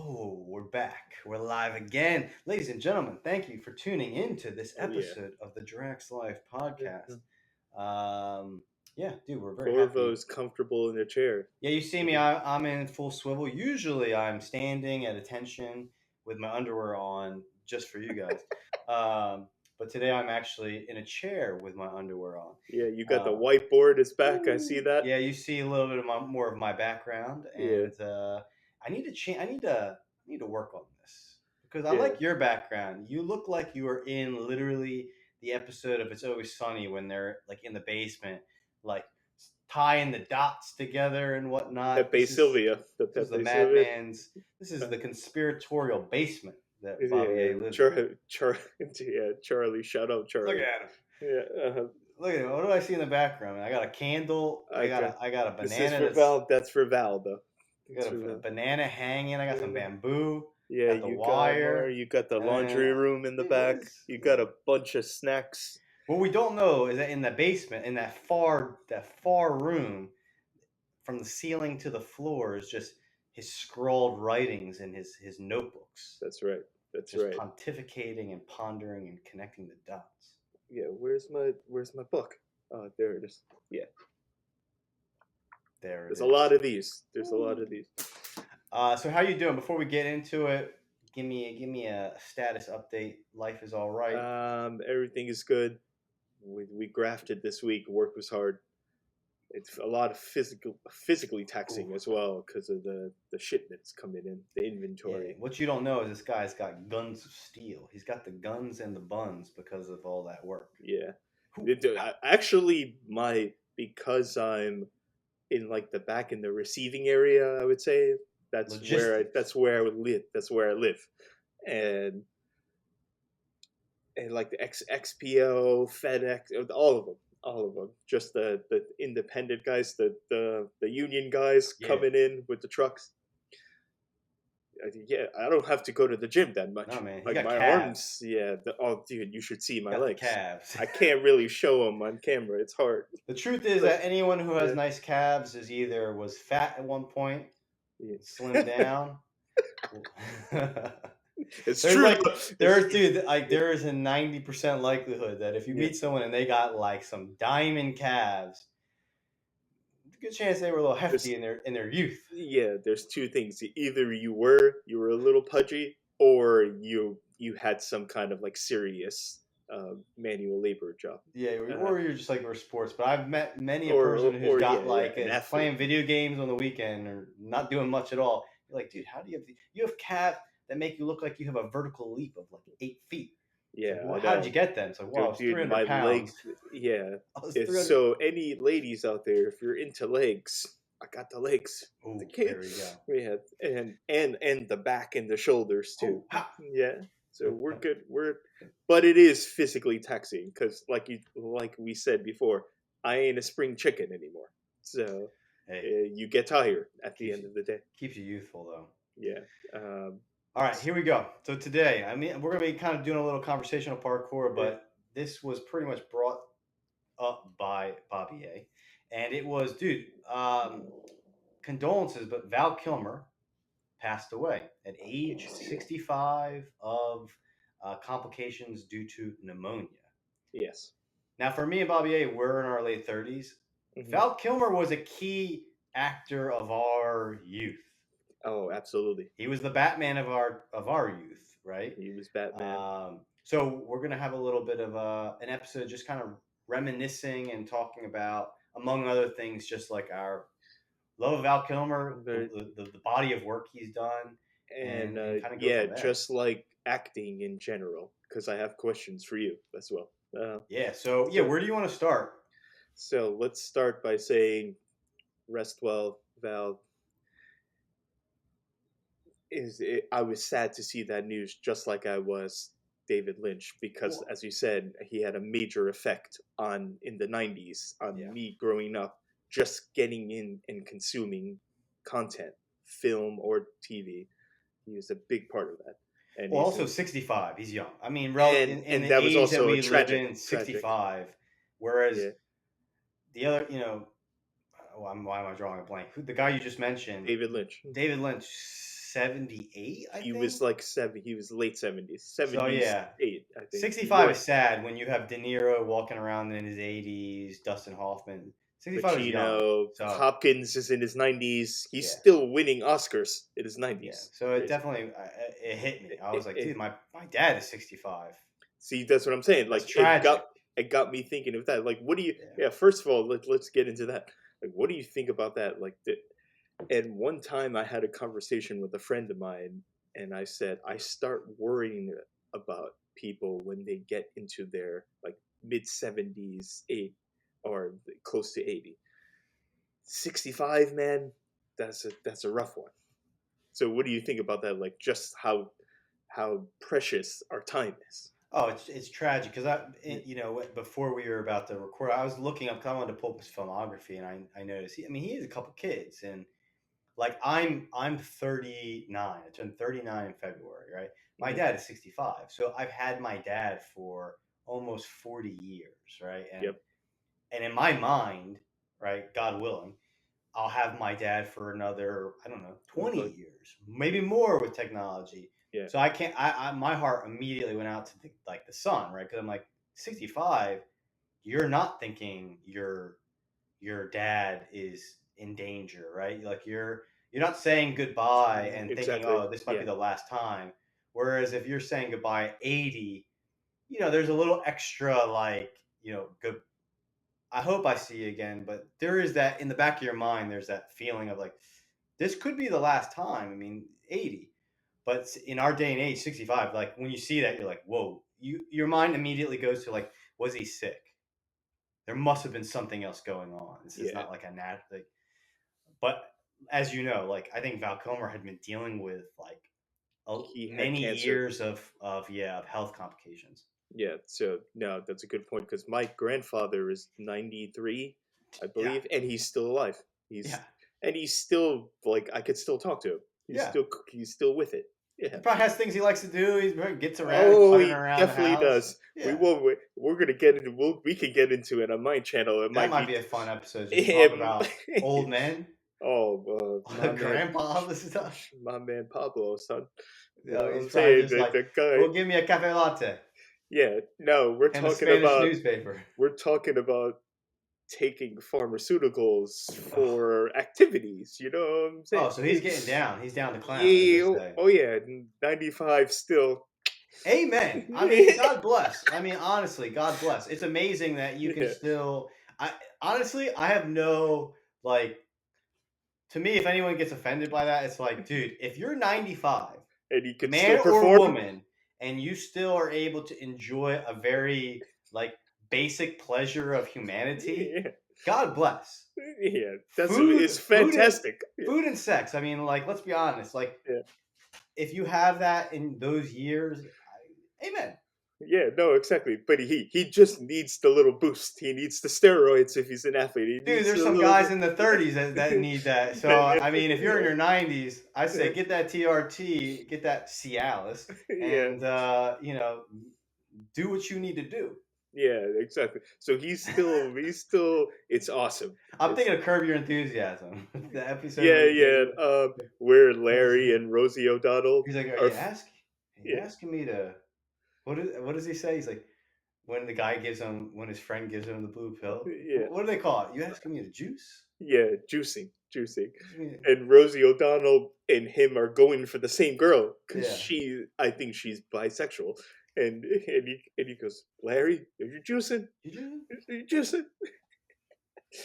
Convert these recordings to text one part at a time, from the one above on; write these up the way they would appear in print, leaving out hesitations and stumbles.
Oh, we're back. We're live again. Ladies and gentlemen, thank you for tuning in to this Oh yeah. episode of the Draxx Life podcast. Yeah. Yeah, dude, we're very happy. Corvo's comfortable in a chair. Yeah, you see me, I'm in full swivel. Usually I'm standing at attention with my underwear on just for you guys. But today I'm actually in a chair with my underwear on. Yeah, you got the Uh, whiteboard is back. I see that. yeah, you see a little bit of more of my background, Yeah, and I need to change. I need to work on this because I yeah. like your background. You look like you are in literally the episode of It's Always Sunny when they're like in the basement, like tying the dots together and whatnot. Pepe Sylvia. The This is the Pepe Sylvia. madman's. This is Uh, the conspiratorial basement that yeah, Bobby lives in. yeah, Charlie. Shout out, Look Charlie. at him. Yeah. Look at him. What do I see in the background? I got a candle. I got Okay. a I got a This is banana for that's Val. That's for Val, though. I That's got for a Val. banana hanging. I got some Yeah. bamboo. Yeah, Got the you got more. wire. You got the And laundry room in the back. You got a bunch of snacks. what we don't know is that in the basement, in that far room, from the ceiling to the floor, is just his scrawled writings and his notebooks, That's right. That's just right. pontificating and pondering and connecting the dots. Yeah. Where's my book? Oh, there it is. Yeah. There it There's is. a lot of these. There's a lot of these. So how you doing? Before we get into it, give me a status update. Life is all right. Everything is good. We grafted this week. Work was hard. It's a lot of physically taxing as well because of the shipments coming in, the inventory. Yeah, what you don't know is this guy's got guns of steel. He's got the guns and the buns because of all that work. Yeah. Actually, because I'm in like the back in the receiving area, I would say that's Logistics. where I would live. That's where I live, and like the XPO, FedEx, all of them. Just the independent guys, the union guys Yeah. coming in with the trucks. Yeah, I don't have to go to the gym that much. No, man, he Like got my calves. arms, yeah. Oh, dude, you should see my Got the legs. calves. I can't really show them on camera. It's hard. The truth is But that anyone who has yeah, nice calves is either was fat at one point, yeah. slimmed down. It's There's true. like there is a 90% likelihood that if you Yeah. meet someone and they got like some diamond calves, good chance they were a little hefty in their youth. Yeah, there's two things. Either you were a little pudgy, or you had some kind of like serious manual labor job. Yeah, or you're just like we're sports. But I've met many a Or person who's got like an is athlete. playing video games on the weekend or not doing much at all. You're like, dude, how do you have calves that make you look like you have a vertical leap of like 8 feet? Yeah, Like, well, how did you get them? It's like, well, I was dude, 300 my pounds. legs. Yeah. I was 300. So any ladies out there, if you're into legs, I got the legs. Ooh, The there we go. Yeah, and the back and the shoulders too. Ooh, ha. Yeah. So we're good. But it is physically taxing because, like we said before, I ain't a spring chicken anymore. So you get tired at the end of the day. Keeps you youthful though. Yeah. All right, here we go. So today, I mean, we're gonna be kind of doing a little conversational parkour, but this was pretty much brought up by Bobby A, and it was, dude, condolences, but Val Kilmer passed away at age 65 of complications due to pneumonia. Yes. Now, for me and Bobby A, we're in our late 30s. Mm-hmm. Val Kilmer was a key actor of our youth. Oh, absolutely. He was the Batman of our youth, right? He was Batman. So we're gonna have a little bit of an episode just kind of reminiscing and talking about, among other things, just like our love of Val Kilmer, the body of work he's done, and kind of yeah, just like acting in general, because I have questions for you as well. So where do you want to start? So let's start by saying, rest well, Val. I was sad to see that news, just like I was David Lynch, because as you said, he had a major effect in the 90s on me growing up, just getting in and consuming content, film or TV. He was a big part of that. And also 65, he's young. I mean, and that was also that we a tragic, live in, 65, whereas the other, why am I drawing a blank? The guy you just mentioned, David Lynch. David Lynch, 78, I He think. was like he was late 70s, So yeah, 78, I think. 65 is sad when you have De Niro walking around in his 80s, Dustin Hoffman. 65 is young. Pacino, So Hopkins is in his 90s. He's yeah, still winning Oscars in his yeah. 90s. So it Crazy. definitely it hit me. I was like, It, dude, my dad is 65. see, that's what I'm saying. That's Like tragic. it got me thinking of that. Like, what do you? Yeah. Yeah, first of all, let's get into that. Like, what do you think about that? Like, and one time I had a conversation with a friend of mine, and I said I start worrying about people when they get into their like mid 70s, or close to 80. 65, man, that's a rough one. So what do you think about that? Like just how precious our time is. Oh, it's tragic because before we were about to record, I was looking up. 'Cause I wanted to pull up his filmography, and I noticed. He has a couple kids, and like I'm 39. I turned 39 in February, right? My Mhm. dad is 65, so I've had my dad for almost 40 years, right? And Yep. and in my mind, right, God willing, I'll have my dad for another, I don't know, 20 But years, maybe more with technology. yeah, So I can't, my heart immediately went out to the son, right? Because I'm like, 65, you're not thinking your dad is in danger, right? Like you're not saying goodbye and thinking, exactly. oh, this might Yeah. be the last time. Whereas if you're saying goodbye at 80, there's a little extra like, good. I hope I see you again, but there is that in the back of your mind. There's that feeling of like, this could be the last time. I mean, 80, but in our day and age, 65. Like when you see that, you're like, whoa. Your mind immediately goes to like, was he sick? There must have been something else going on. This is Yeah. not like a like. But as you know, like I think Val Kilmer had been dealing with like He had many cancer. years of health complications. Yeah, so no, that's a good point because my grandfather is 93, I Yeah, believe, and he's still alive. yeah, He's still like I could still talk to him. yeah. He's still with it. He Yeah. probably has things he likes to do. He gets around, Oh, puttering he around the definitely house. does. We Yeah, will. We're gonna get into. We could get into it on my channel. It that might might be be a fun episode. Just talk him. about old men, Oh, grandpa. This stuff. my man Pablo, son. You know what He's I'm probably saying? just like, The guy. go give me a cafe latte Yeah. No, and a Spanish newspaper. we're talking about taking pharmaceuticals for activities. You know what I'm saying? Oh, so he's getting down. He's down to clown, as they Yeah. say. Oh yeah. 95 still. Amen. I mean, God bless. I mean, honestly, God bless. It's amazing that you can Yeah. still. I honestly, I have no like. To me, if anyone gets offended by that, it's like, dude, if you're 95, And he could still man or perform. woman, and you still are able to enjoy a very like basic pleasure of humanity, Yeah. God bless. Yeah. It's Food, food, and fantastic. Yeah. food and sex. I mean, like, let's be honest. Like, Yeah. if you have that in those years, amen. Yeah, no, exactly. But he just needs the little boost. He needs the steroids if he's an athlete. He Dude, needs there's a some little guys bit. in the 30s that need that. So, I mean, if you're in your 90s, I say get that TRT, get that Cialis, Yeah, and, do what you need to do. yeah, exactly. So he's still. It's awesome. I'm It's thinking of Curb Your Enthusiasm, the episode yeah, where he gives yeah. it. Where What's his Larry name? and Rosie O'Donnell He's like, are. are you Yeah, asking me to? What does he say? He's like, when his friend gives him the blue pill. yeah, What do they call it? You asking me to juice? yeah. Juicing. Excuse me. And Rosie O'Donnell and him are going for the same girl because Yeah. I think she's bisexual. And he goes, Larry, are you juicing? You do? Are you juicing?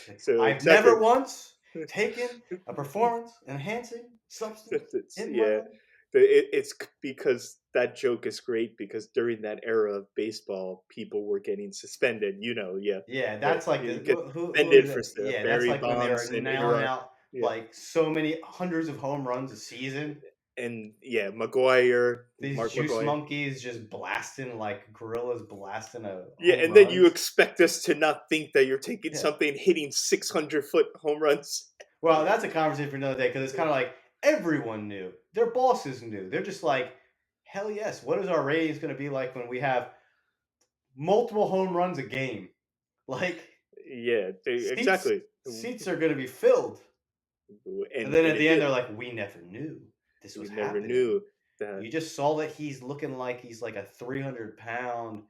Like, So I've exactly. never once taken a performance enhancing substance in my Yeah, life. it's because that joke is great because during that era of baseball, people were getting suspended. Yeah, Yeah, that's like you the get who suspended is for it? stuff, Yeah, that's Barry like when they Bonds were and nailing Aaron. out Yeah, like so many hundreds of home runs a season. and yeah, Mark These juice McGuire. monkeys just blasting like gorillas blasting a Yeah, home and then you runs. expect us to not think that you're taking Yeah. something hitting 600-foot home runs. Well, that's a conversation for another day because it's kind of like everyone knew. Their bosses knew. They're just like, hell yes. What is our ratings going to be like when we have multiple home runs a game? Like Yeah, seats exactly. seats are going to be filled. And And then and at it the end, did. they're like, we never knew. this was You never happening. knew that. You just saw that he's looking like he's like a 300-pound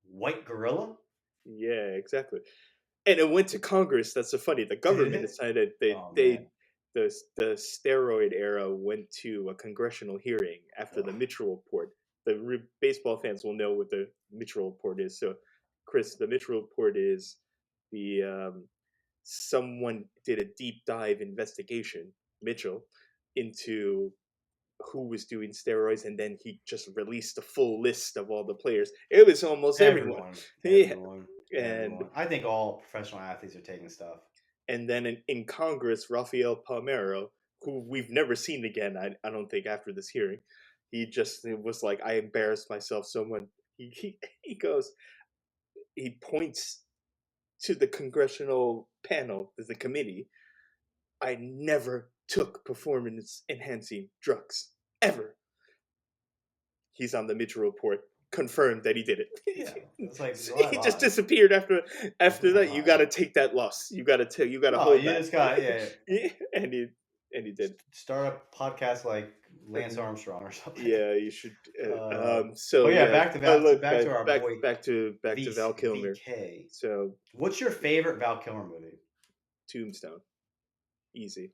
white gorilla. Yeah, exactly. And it went to Congress. That's so funny. The Did government it? decided Oh man. the steroid era went to a congressional hearing after the Ugh. Mitchell report. Baseball fans will know what the Mitchell report is. So, Chris, the Mitchell report is the someone did a deep dive investigation, Mitchell, into who was doing steroids, and then he just released a full list of all the players. It was almost everyone. Everyone, Yeah, everyone, and everyone. I think all professional athletes are taking stuff. and then in Congress, Rafael Palmeiro, who we've never seen again, I don't think after this hearing, he just it was like, I embarrassed myself so much. He goes, he points to the congressional panel, the committee. I never took performance enhancing drugs ever. He's on the Mitchell report, confirmed that he did Yeah, it. it's like So lie, he just lie. disappeared It's after like that. You lie. got to take that loss. You got to No, hold you that. just got yeah. Yeah, and he did. Start a podcast like Lance Armstrong or something. Yeah, you should. But So yeah, yeah, back to our boy back to Val Kilmer. VK. So What's your favorite Val Kilmer movie? Tombstone, easy.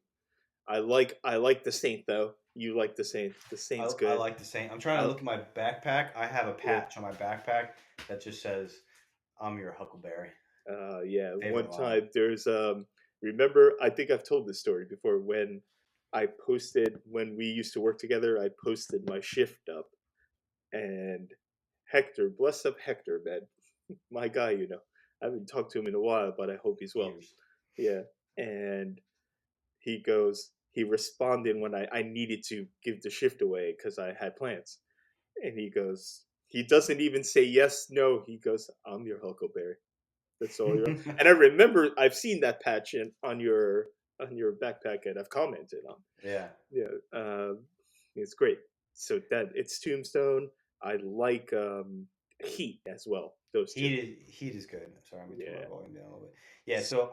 I like the Saint though. You like the Saint. The Saint's I good. like the same. I'm trying to I, look at my backpack. I have a yeah. patch on my backpack that just says, "I'm your huckleberry." Yeah. One Favorite line. time there's remember, I think I've told this story before, when I posted, when we used to work together, I posted my shift up, and Hector, bless up Hector, man, my guy, I haven't talked to him in a while, but I hope he's well. Years. Yeah. And he responded when I needed to give the shift away because I had plans. And he doesn't even say yes, no. He goes, I'm your Huckleberry. That's all you're. And I remember I've seen that patch on your backpack, and I've commented on. Yeah. Yeah, it's great. So that it's Tombstone. I like Heat as well. Those two. Heat is good. Sorry, I'm gonna turn my Yeah. volume down a little bit. Yeah, so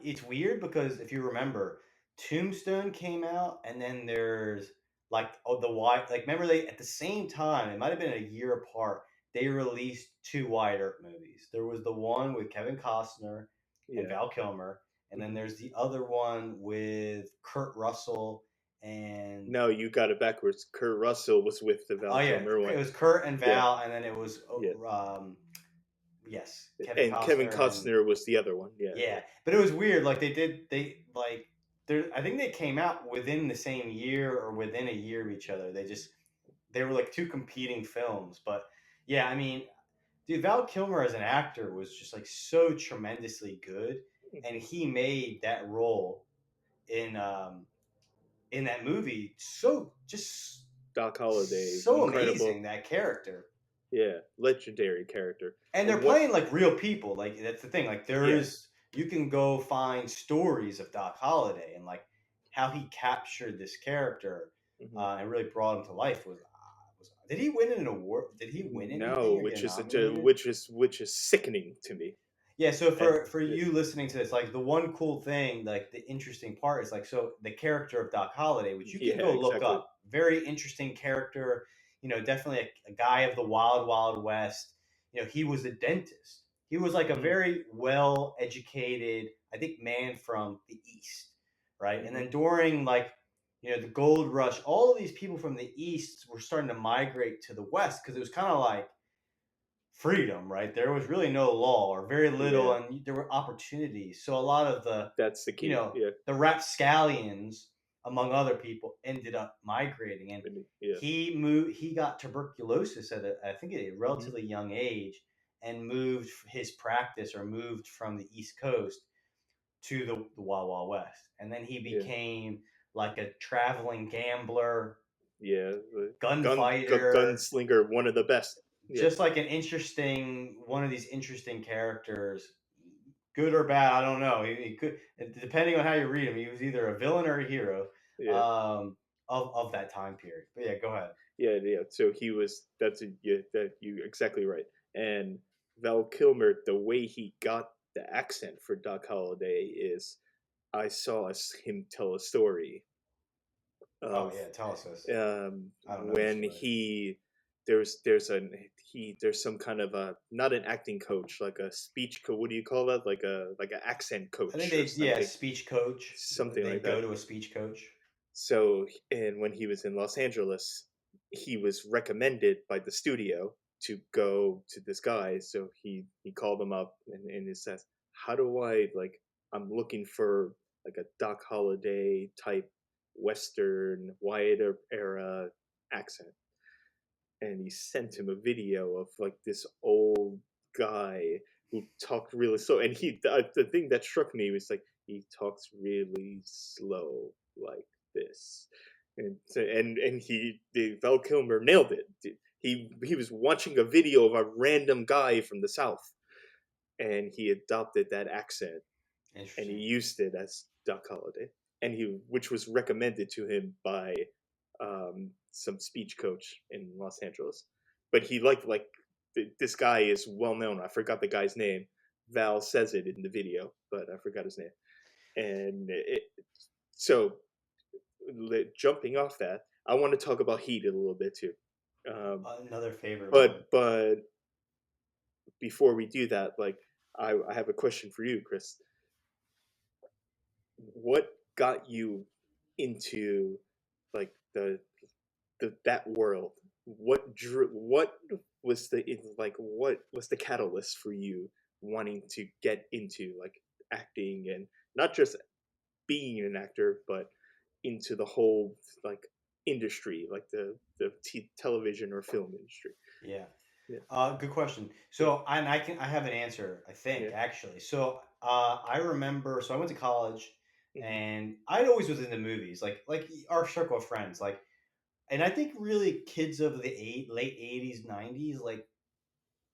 it's weird because if you remember, Tombstone came out, and then there's like the Wyatt. Like remember they at the same time, it might have been a year apart. They released two Wyatt Earp movies. There was the one with Kevin Costner and Yeah. Val Kilmer, and then Mhm. there's the other one with Kurt Russell and No, you got it backwards. Kurt Russell was with the oh Val yeah, Kilmer one. it was Kurt and Yeah. Val, and then it was Yeah. yes, Kevin And Kevin Costner and Costner was the other one. Yeah. yeah, but it was weird. Like they like there. I think they came out within the same year or within a year of each other. They were like two competing films. But yeah, I mean, dude, Val Kilmer as an actor was just like so tremendously good, and Mhm. he made that role in um in that movie so just Doc Holliday, so amazing incredible. that character. Yeah, legendary character. And they're What? playing like real people. Like that's the thing. Like there Yeah. is you can go find stories of Doc Holliday and like how he captured this character Hmm. and really brought him to life. Was did he win an award? Did he win No, anything or get nominated? which is sickening to me. Yeah, so And for you listening to this, like the one cool thing, like the interesting part is like so the character of Doc Holliday, which you can yeah, go look exactly. up, very interesting character. Definitely a guy of the wild, wild west. He was a dentist. He was like a Hmm. very well educated, I think, man from the East, right? And Hmm. then during like the gold rush, all of these people from the East were starting to migrate to the West because it was kind of like freedom, right? There was really no law or very little, Yeah, and there were opportunities. So a lot of that's the key. Yeah, the rapscallions, among other people, ended up migrating. And really, yeah. he got tuberculosis at I think at a Hmm. relatively young age, and moved his practice or moved from the East Coast to the Wild Wild West. And then he Yeah, became like a traveling gambler, yeah. The gunfighter, gunslinger, one of the best. Yeah, just like one of these interesting characters, good or bad. I don't know. He could, depending on how you read him, he was either a villain or a hero yeah, of that time period. But yeah, go ahead. yeah, yeah. So he was. Yeah, that you exactly right. And Val Kilmer, the way he got the accent for Doc Holliday is, I saw him tell a story Oh of yeah, tell us this. I don't know the when story. there's some kind of a, not an acting coach, like a speech coach. What do you call that? Like an accent I think coach or they yeah something, speech coach. something They'd like go that. to a speech coach. So, and when he was in Los Angeles, he was recommended by the studio to go to this guy. So he called him up, and he says, "How do I, like, I'm looking for like a Doc Holliday type Western Wyatt era accent." And he sent him a video of like this old guy who talked really slow. And the thing that struck me was like, he talks really slow like this. And Val Kilmer nailed it. He was watching a video of a random guy from the South, and he adopted that accent, and he Interesting. used it as Doc Holliday, and which was recommended to him by some speech coach in Los Angeles. But he this guy is well known. I forgot the guy's name. Val says it in the video, but I forgot his name. And so jumping off that, I want to talk about Heat a little bit too. Another favorite of mine. But before we do that, like I have a question for you, Chris. What got you into like that world? What was what was the catalyst for you wanting to get into like acting, and not just being an actor, but into the whole like industry, like the television or film industry? Yeah. Yeah, Good question. yeah, So, and I have an answer, I think, yeah. actually. So, I remember. So, I went to college, Hmm. and I always was into movies, like our circle of friends, like, and I think really kids of the late '80s, '90s, like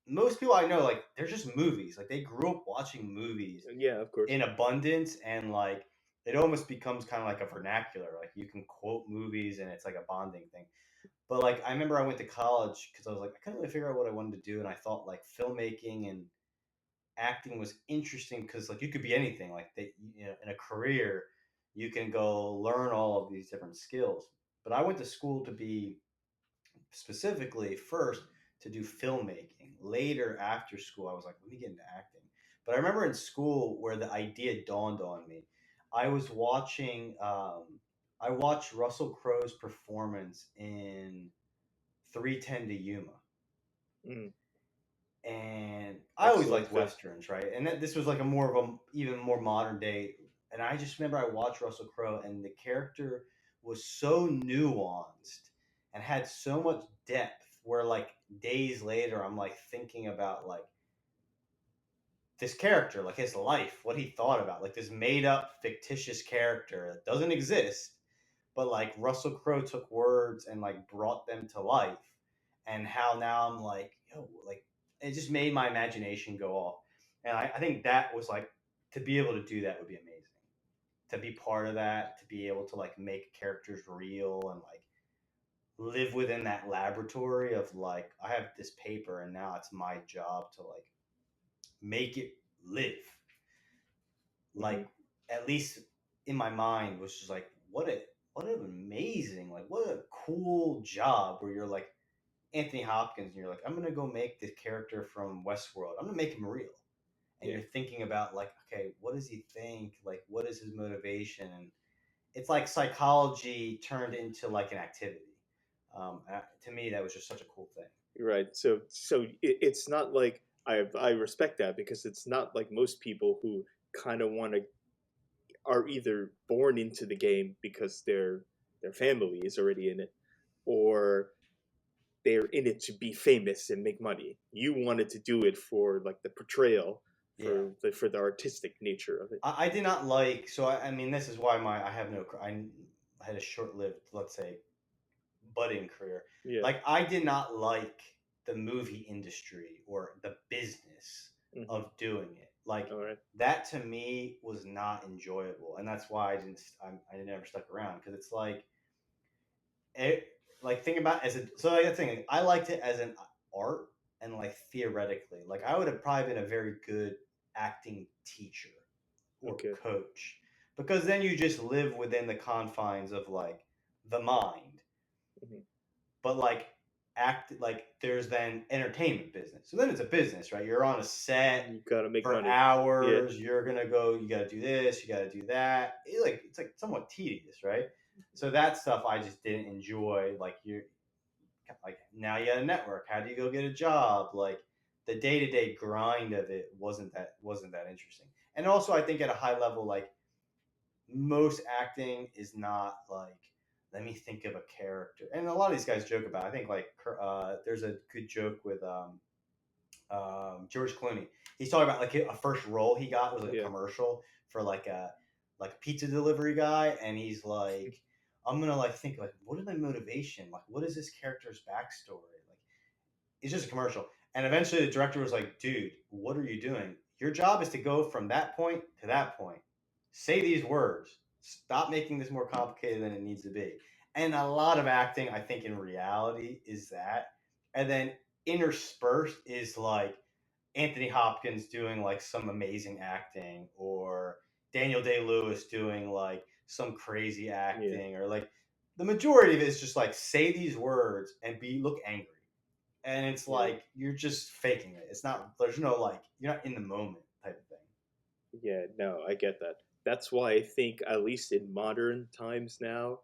most people I know, like they're just movies. Like they grew up watching movies Yeah, of course. in abundance, and like it almost becomes kind of like a vernacular. Like you can quote movies, and it's like a bonding thing. But like I remember I went to college because I was like I couldn't really figure out what I wanted to do, and I thought like filmmaking and acting was interesting because like you could be anything. Like they, in a career, you can go learn all of these different skills. But I went to school to be specifically first to do filmmaking. Later after school, I was like, let me get into acting. But I remember in school where the idea dawned on me. I was watching. I watched Russell Crowe's performance in 310 to Yuma, Mm, and I always excellent liked film. westerns, right? And this was like a more of a even more modern day. And I just remember I watched Russell Crowe, and the character was so nuanced and had so much depth. Where like days later, I'm like thinking about like this character, like his life, what he thought about, like this made up fictitious character that doesn't exist, but like Russell Crowe took words and like brought them to life, and how now I'm like, yo, like it just made my imagination go off, and I think that was like to be able to do that would be amazing. To be part of that, to be able to like make characters real and like live within that laboratory of like I have this paper and now it's my job to like make it live. Hmm. Like at least in my mind was just like what an amazing, like what a cool job where you're like Anthony Hopkins and you're like I'm gonna go make this character from Westworld. I'm gonna make him real. And Yeah. you're thinking about like okay, what does he think? Like what is his motivation? And it's like psychology turned into like an activity. To me, that was just such a cool thing. Right. So it's not like I respect that, because it's not like most people who kind of want to, are either born into the game because their family is already in it, or they're in it to be famous and make money. You wanted to do it for like the portrayal, Yeah, for the artistic nature of it. I did not like. So I mean, this is why my I have no. I had a short-lived, let's say, budding career. Yeah. Like I did not like the movie industry or the business Hmm. of doing it. Like All right. that to me was not enjoyable, and that's why I never stuck around because it's like it like think about as a so like the thing I liked it as an art and like theoretically like I would have probably been a very good acting teacher or Okay. coach because then you just live within the confines of like the mind. Mm-hmm. But like act like there's then entertainment business. So then it's a business, right? You're on a set You gotta make for money. Yeah. hours. You're gonna go. You gotta do this. You gotta do that. It's like somewhat tedious, right? So that stuff I just didn't enjoy. Like you're like now you got a network. How do you go get a job? Like the day to day grind of it wasn't that interesting. And also I think at a high level, like most acting is not like let me think of a character. And a lot of these guys joke about it. I think like there's a good joke with George Clooney. He's talking about like a first role he got was like a Yeah. commercial for like a pizza delivery guy, and he's like, I'm gonna like think like what is my motivation? Like what is this character's backstory? Like it's just a commercial. And eventually the director was like, dude, what are you doing? Your job is to go from that point to that point. Say these words. Stop making this more complicated than it needs to be. And a lot of acting, I think, in reality is that. And then interspersed is like Anthony Hopkins doing like some amazing acting, or Daniel Day Lewis doing like some crazy Yeah. acting, or like the majority of it is just like say these words and look angry, and it's Yeah. like you're just faking it. It's not. There's no like you're not in the moment type of thing. Yeah. No, I get that. That's why I think, at least in modern times now,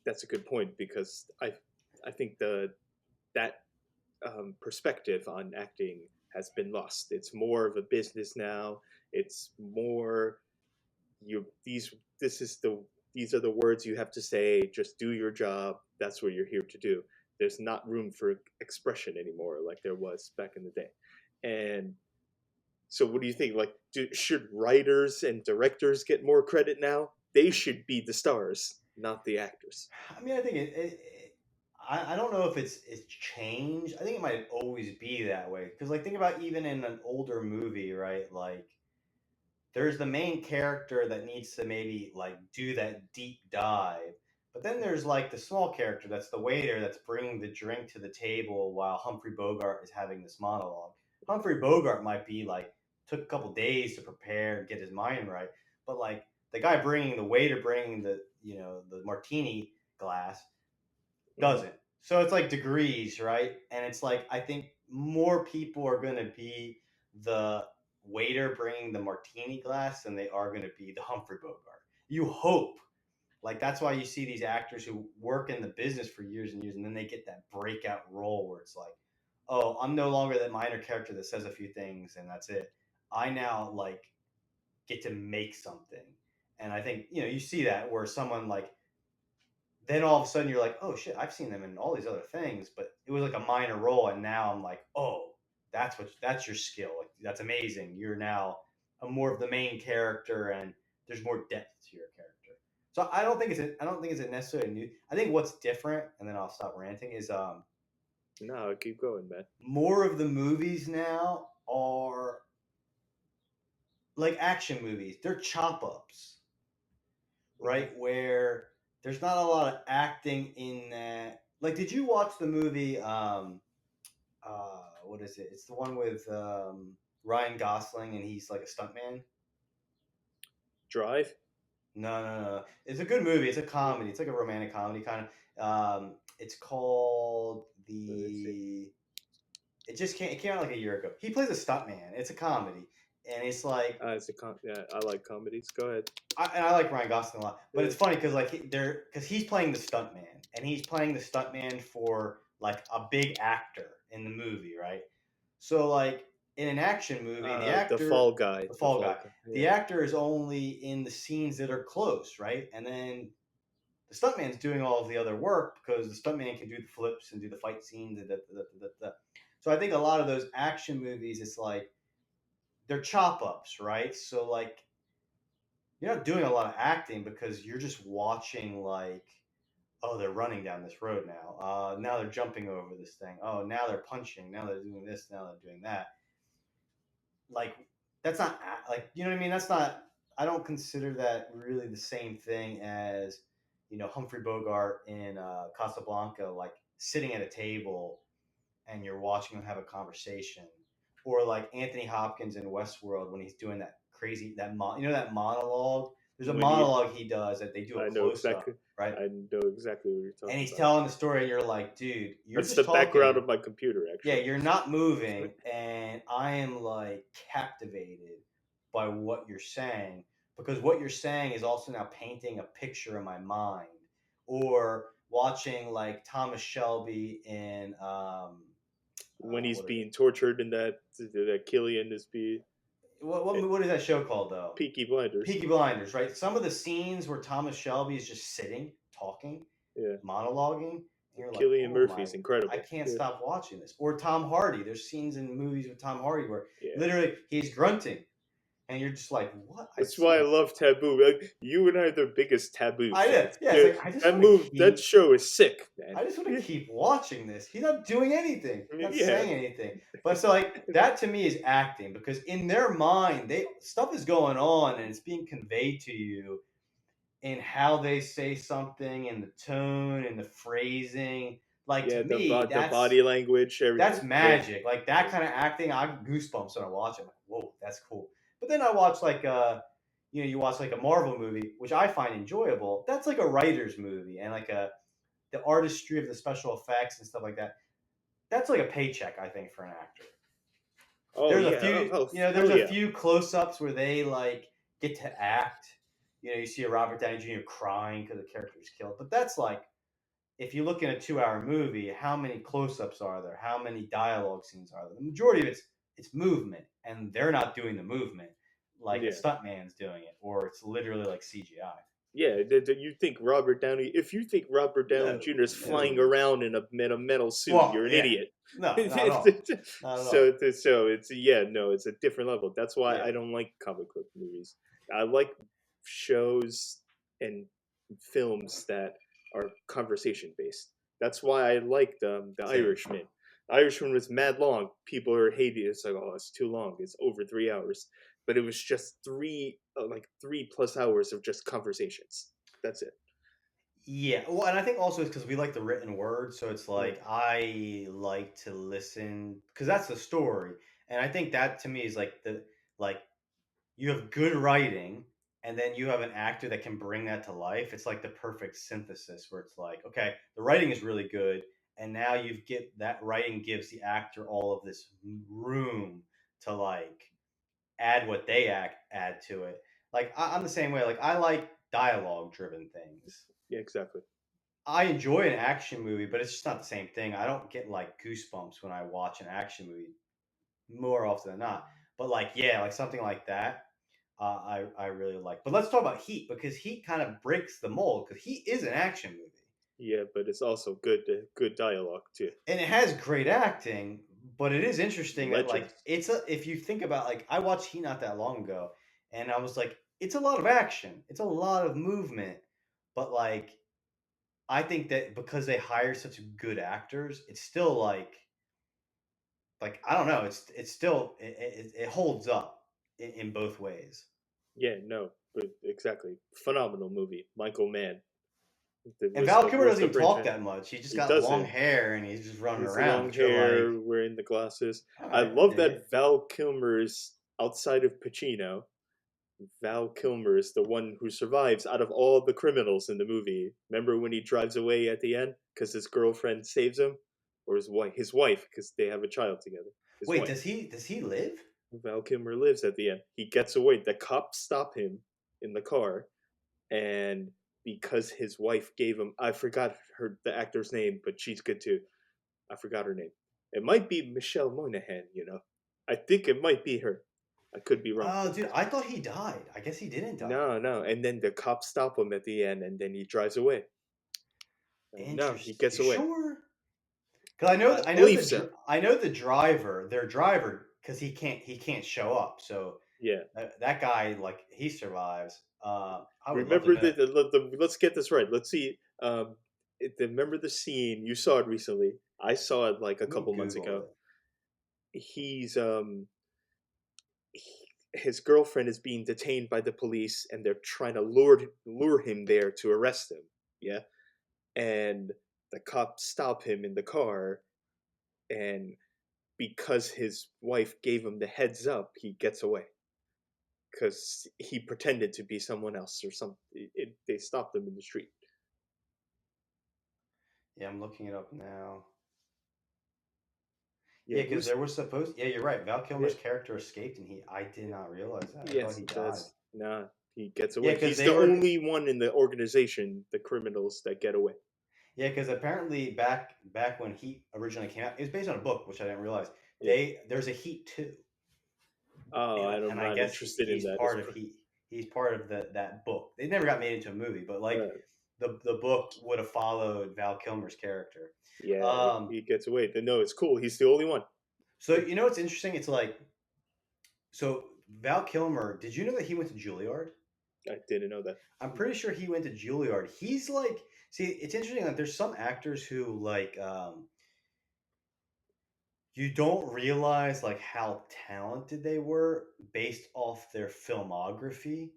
that's a good point, because I think that perspective on acting has been lost. It's more of a business now. It's more you these this is the these are the words you have to say. Just do your job. That's what you're here to do. There's not room for expression anymore like there was back in the day. And so, what do you think? Like, should writers and directors get more credit now? They should be the stars, not the actors. I mean, I think I don't know if it's changed. I think it might always be that way because like think about even in an older movie, right? Like there's the main character that needs to maybe like do that deep dive. But then there's like the small character that's the waiter that's bringing the drink to the table while Humphrey Bogart is having this monologue. Humphrey Bogart might be like took a couple days to prepare and get his mind right, but like the guy bringing the waiter bringing the the martini glass Mm-hmm. doesn't. So it's like degrees, right? And it's like I think more people are going to be the waiter bringing the martini glass than they are going to be the Humphrey Bogart. You hope. Like that's why you see these actors who work in the business for years and years, and then they get that breakout role where it's like, oh, I'm no longer that minor character that says a few things and that's it. I now like get to make something. And I think you see that where someone like then all of a sudden you're like, oh shit, I've seen them in all these other things, but it was like a minor role, and now I'm like, oh, that's your skill. Like that's amazing. You're now a more of the main character, and there's more depth to your character. So I don't think it's a necessarily new. I think what's different, and then I'll stop ranting, is No, keep going, man. more of the movies now are like action movies. They're chop ups, Mm-hmm. right? Where there's not a lot of acting in that. Like, did you watch the movie? What is it? It's the one with Ryan Gosling, and he's like a stuntman. Drive. No. It's a good movie. It's a Yeah. comedy. It's like a romantic comedy kind of. It's called Let me see. the. It just came. It came out like a year ago. He plays a stuntman. It's a comedy, and it's like Yeah, I like comedies. Go ahead. and I like Ryan Gosling a lot, but Yeah. it's funny because he's playing the stuntman, and he's playing the stuntman for like a big actor in the movie, right? So like in an action movie, The Fall Guy. the The fall Fall guy, Guy. the Yeah. actor is only in the scenes that are close, right? And then the stuntman's doing all of the other work because the stuntman can do the flips and do the fight scenes and da. So I think a lot of those action movies, it's like they're chop ups, right? So like you're not doing a lot of acting because you're just watching like oh they're running down this road now now they're jumping over this thing, oh now they're punching, now they're doing this, now they're doing that. Like that's not like you know what I mean, that's not, I don't consider that really the same thing as Humphrey Bogart in Casablanca, like sitting at a table and you're watching them have a conversation, or like Anthony Hopkins in Westworld when he's doing that crazy that that monologue. There's a When he, monologue he does that they do a I know close exactly. up. right? I know exactly what you're And talking he's about. telling the story, and you're like, dude, you're That's the just background talking. of my computer, Yeah, actually. you're not moving, and I am like captivated by what you're saying because what you're saying is also now painting a picture in my mind. Or watching like Thomas Shelby in When he's what is being tortured and that Killian is being what is that show called though? Peaky Blinders. Peaky Blinders, right? Some of the scenes where Thomas Shelby is just sitting, talking, Yeah. monologuing, and you're like, Killian oh my, Murphy's I incredible. can't Yeah. stop watching this. Or Tom Hardy. There's scenes in movies with Tom Hardy where Yeah. literally he's grunting, and you're just like, what? I That's just why I want love Taboo. Like, you and I are the biggest Taboo I fans. yeah. It's Yeah, like I just want to that keep. show is sick, man. I just want to keep watching this. He's not doing anything. I He's mean, not yeah, saying anything. But so like that to me is acting because in their mind, they stuff is going on and it's being conveyed to you in how they say something and the tone and the phrasing. Like to yeah. me, The body language, that's everything. Yeah, magic. Like that kind of acting, I get goosebumps when I watch it. I'm like, whoa, that's cool. But then I watch like you watch like a Marvel movie, which I find enjoyable. That's like a writer's movie and like the artistry of the special effects and stuff like that. That's like a paycheck, I think, for an actor. Oh There's a yeah. few, Oh there's hell a yeah. few close-ups where they like get to act. You see a Robert Downey Jr. crying because the character is killed, but that's like if you look in a 2 hour movie, how many close-ups are there? How many dialogue scenes are there? The majority of it's movement, and they're not doing the movement like a Yeah. stuntman's doing it, or it's literally like CGI. Yeah, you think Robert Downey? If you think Robert Downey No, Jr. is flying no. around in a metal suit, Well, you're an yeah, idiot. no, not at all, not at all. So it's yeah, no, it's a different level. That's why Yeah, I don't like comic book movies. I like shows and films that are conversation based. That's why I liked the same. Irishman. Irishman was mad long. People are hating it. It's like, oh, it's too long. It's over 3 hours. But it was just like 3+ hours of just conversations. That's it. Yeah, well, and I think also it's because we like the written word, so it's Yeah. like I like to listen because that's the story, and I think that to me is like the like you have good writing and then you have an actor that can bring that to life. It's like the perfect synthesis where it's like, okay, the writing is really good, and now you've get that writing gives the actor all of this room to like add what they add to it. Like I'm the same way. Like I like dialogue driven things. Yeah, exactly. I enjoy an action movie, but it's just not the same thing. I don't get like goosebumps when I watch an action movie more often than not. But like, yeah, like something like that, I really like. But let's talk about Heat because Heat kind of breaks the mold because Heat is an action movie Yeah, but it's also good dialogue too. and it has great acting. But it is interesting that like Legends. if you think about like I watched Heat not that long ago, and I was like, it's a lot of action, it's a lot of movement, but like I think that because they hire such good actors, it's still like I don't know, it's still it holds up in both ways. Yeah, no, but exactly. Phenomenal movie. Michael Mann. And Val Kilmer Was doesn't the even brain. talk that much. He just He got long doesn't. hair and he's just running He's the around. long But you're like, hair, wearing the glasses. all I right, I love dig it. that Val Kilmer's outside of Pacino. Val Kilmer is the one who survives out of all the criminals in the movie. Remember when he drives away at the end because his girlfriend saves him, or his wife, because they have a child together. His Wait, wife. does he live? Val Kilmer lives at the end. He gets away. The cops stop him in the car, and because his wife gave him, I forgot the actor's name, but she's good too. I forgot her name. It might be Michelle Monaghan. I think it might be her. I could be wrong. Oh, dude, I thought he died. I guess he didn't die. No, no. And then the cops stop him at the end, and then he drives away. No, he Interesting. You gets away. sure? Because I believe so. I know the driver, their driver, because he can't show up. So Yeah. that guy like he survives. I would love to Remember know. let's get this right. Let's see. Remember the scene? You saw it recently. I saw it like a Let me couple months Google ago. it. He's his girlfriend is being detained by the police, and they're trying to lure him there to arrest him. Yeah, and the cops stop him in the car, and because his wife gave him the heads up, he gets away because he pretended to be someone else or something. They stopped him in the street. Yeah, I'm looking it up now. Yeah, Yeah, because who's there was supposed. Yeah, you're right. Val yeah, Kilmer's character escaped, and I did not realize that. I thought yes, he died. that's nah. He gets Yeah, away. because He's they the were. only one in the organization, the criminals that get away. Yeah, because apparently back when Heat originally came out, it was based on a book, which I didn't realize. Yeah. There's a Heat 2, Oh, I'm and I not guess interested in he's that. part of Heat. He's part of that book. They never got made into a movie, but like Uh, the book would have followed Val Kilmer's character. yeah, Um, he gets away. Then no, it's cool. He's the only one. so you know what's interesting? It's like so Val Kilmer. Did you know that he went to Juilliard? I didn't know that. I'm pretty sure he went to Juilliard. He's like, see, it's interesting. Like, there's some actors who like you don't realize like how talented they were based off their filmography,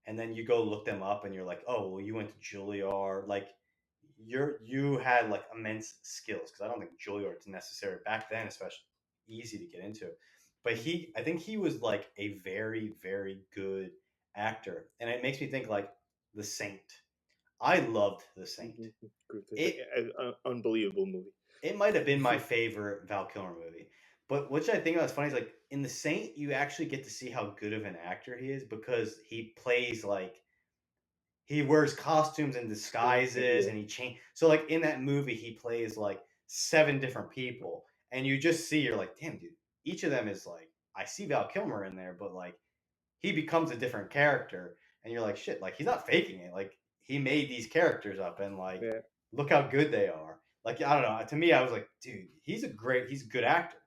and then you go look them up and you're like, oh well, you went to Juilliard. Like you had like immense skills, because I don't think Juilliard's necessary back then, especially easy to get into. But I think he was like a very very good actor, and it makes me think like The Saint. I loved The Saint. Mm-hmm. It Unbelievable movie. it might have been my favorite Val Kilmer movie. But which I think that's funny is like in The Saint, you actually get to see how good of an actor he is, because he plays like he wears costumes and disguises Yeah, and he change. So like in that movie, he plays like seven different people, and you just see you're like, damn, dude, each of them is like I see Val Kilmer in there, but like he becomes a different character, and you're like, shit, like he's not faking it. Like he made these characters up, and like yeah, look how good they are. Like I don't know. To me, I was like, dude, he's a good actor,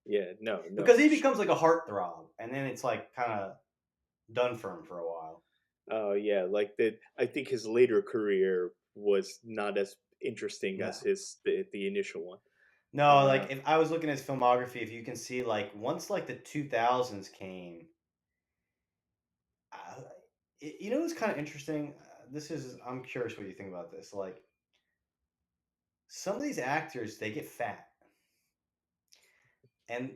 yeah. No, no, because he for sure. becomes like a heartthrob, and then it's like kind of done for him for a while. Oh, yeah. Like that. I think his later career was not as interesting No, as the initial one. no. Uh, Like if I was looking at his filmography, if you can see, like once like the 2000s came, uh, you know, it's kind of interesting. I'm curious what you think about this. Like some of these actors, they get fat, and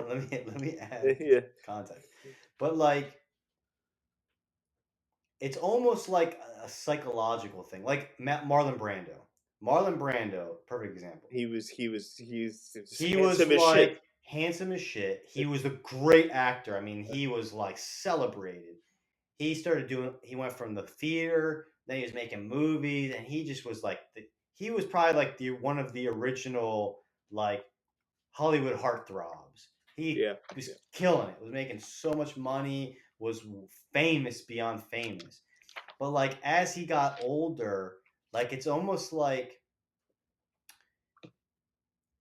let me add yeah, context, but like it's almost like a psychological thing. Like Marlon Brando. Marlon Brando, perfect example. he's just He was handsome as shit. like handsome as shit. He was a great actor. I mean, he was like celebrated. He went from the theater, then he was making movies, and he just was like, he was probably like the one of the original, like, Hollywood heartthrobs. He Yeah, was yeah. killing it, was making so much money, was famous beyond famous. But like as he got older, like it's almost like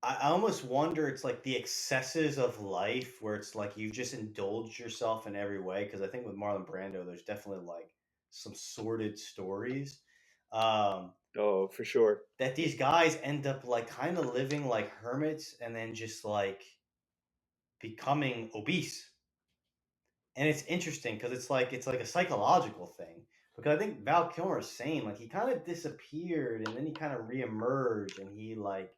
I almost wonder it's like the excesses of life where it's like you just indulge yourself in every way. Because I think with Marlon Brando, there's definitely like some sordid stories, um, Oh, for sure. that these guys end up like kind of living like hermits, and then just like becoming obese. And it's interesting because it's like a psychological thing. Because I think Val Kilmer is saying like he kind of disappeared and then he kind of reemerged, and he like,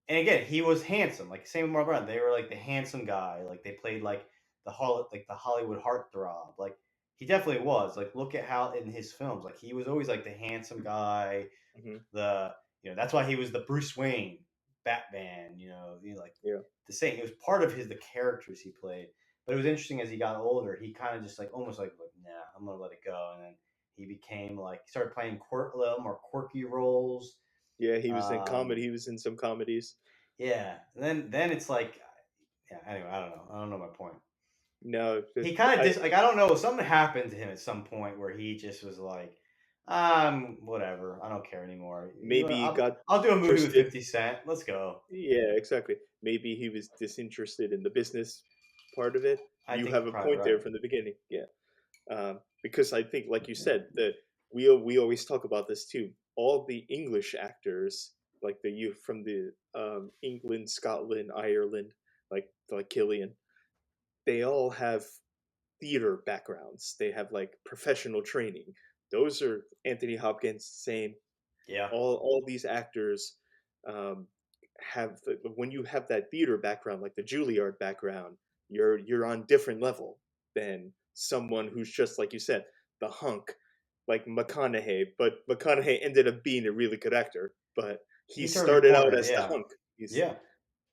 and again, he was handsome. Like same with Marlon Brando, they were like the handsome guy. Like they played like the Hollywood heartthrob. Like he definitely was. Like look at how in his films, like he was always like the handsome guy. Hmm. The That's why he was the Bruce Wayne Batman. Like Yeah, the same. He was part of the characters he played. But it was interesting as he got older, he kind of just like almost like nah, I'm gonna let it go, and then he became like he started playing a little more quirky roles. yeah. He was in Um, comedy. He was in some comedies. yeah, and then it's like, yeah. Anyway, I don't know my point. No, He kind of I like I don't know. Something happened to him at some point where he just was like, whatever. I don't care anymore. maybe he got I'll do a movie with interested. 50 Cent. Let's go. Yeah, exactly. Maybe he was disinterested in the business part of it. I You think have you're a probably point there right. from the beginning. Yeah. Because I think, like you said, that we always talk about this too. All the English actors, like the youth from the England, Scotland, Ireland, like Killian, they all have theater backgrounds. They have like professional training. Those are Anthony Hopkins, same. Yeah. All these actors um, when you have that theater background, like the Juilliard background, you're on different level than someone who's just like you said, the hunk. like McConaughey, but McConaughey ended up being a really good actor. But he He turned a started out corner. as the Yeah. hunk. Yeah.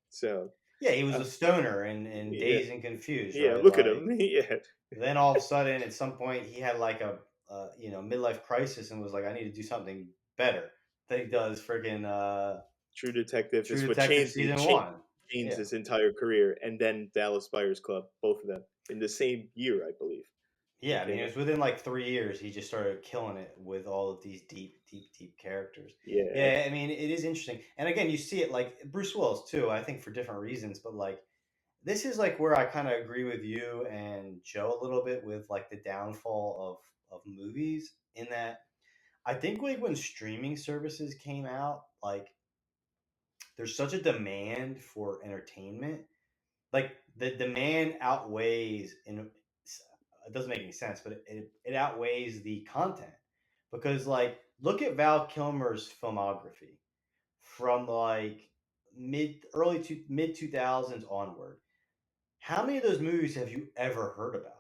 So Yeah. He was uh, a stoner and yeah, Dazed and Confused, yeah. right? Look at Like, him. Yeah, then all of a sudden, at some point, he had like a midlife crisis and was like, I need to do something better. Then he does friggin' True Detective True is what Detective season one. changed Yeah. his entire career, and then Dallas Buyers Club, both of them in the same year, I believe. They Yeah, I mean, came it out. was within like 3 years. He just started killing it with all of these deep, deep, deep characters. Yeah, Yeah, I mean, it is interesting. And again, you see it like Bruce Willis too. I think for different reasons, but like this is like where I kind of agree with you and Joe a little bit with like the downfall of movies. In that, I think like when streaming services came out, like there's such a demand for entertainment, like the demand outweighs in it doesn't make any sense, but it outweighs the content because like look at Val Kilmer's filmography from like mid 2000s onward. How many of those movies have you ever heard about?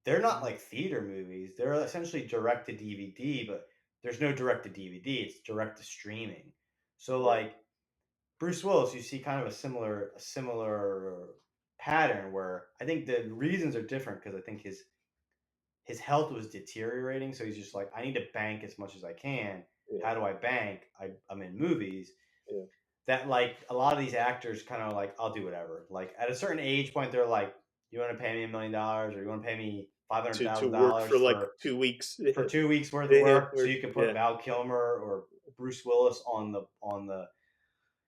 They're not like theater movies. They're essentially direct to DVD, but there's no direct to DVD. It's direct to streaming. So right. like Bruce Willis, you see kind of a similar pattern where I think the reasons are different because I think his health was deteriorating, so he's just like, I need to bank as much as I can. Yeah, How do I bank? I'm in movies. yeah. That like a lot of these actors kind of like, I'll do whatever. Like at a certain age point, they're like, you want to pay me $1 million or you want to pay me five hundred To thousand work dollars for like 2 weeks. for 2 weeks worth of Yeah, work, so work. you can put Yeah, Val Kilmer or Bruce Willis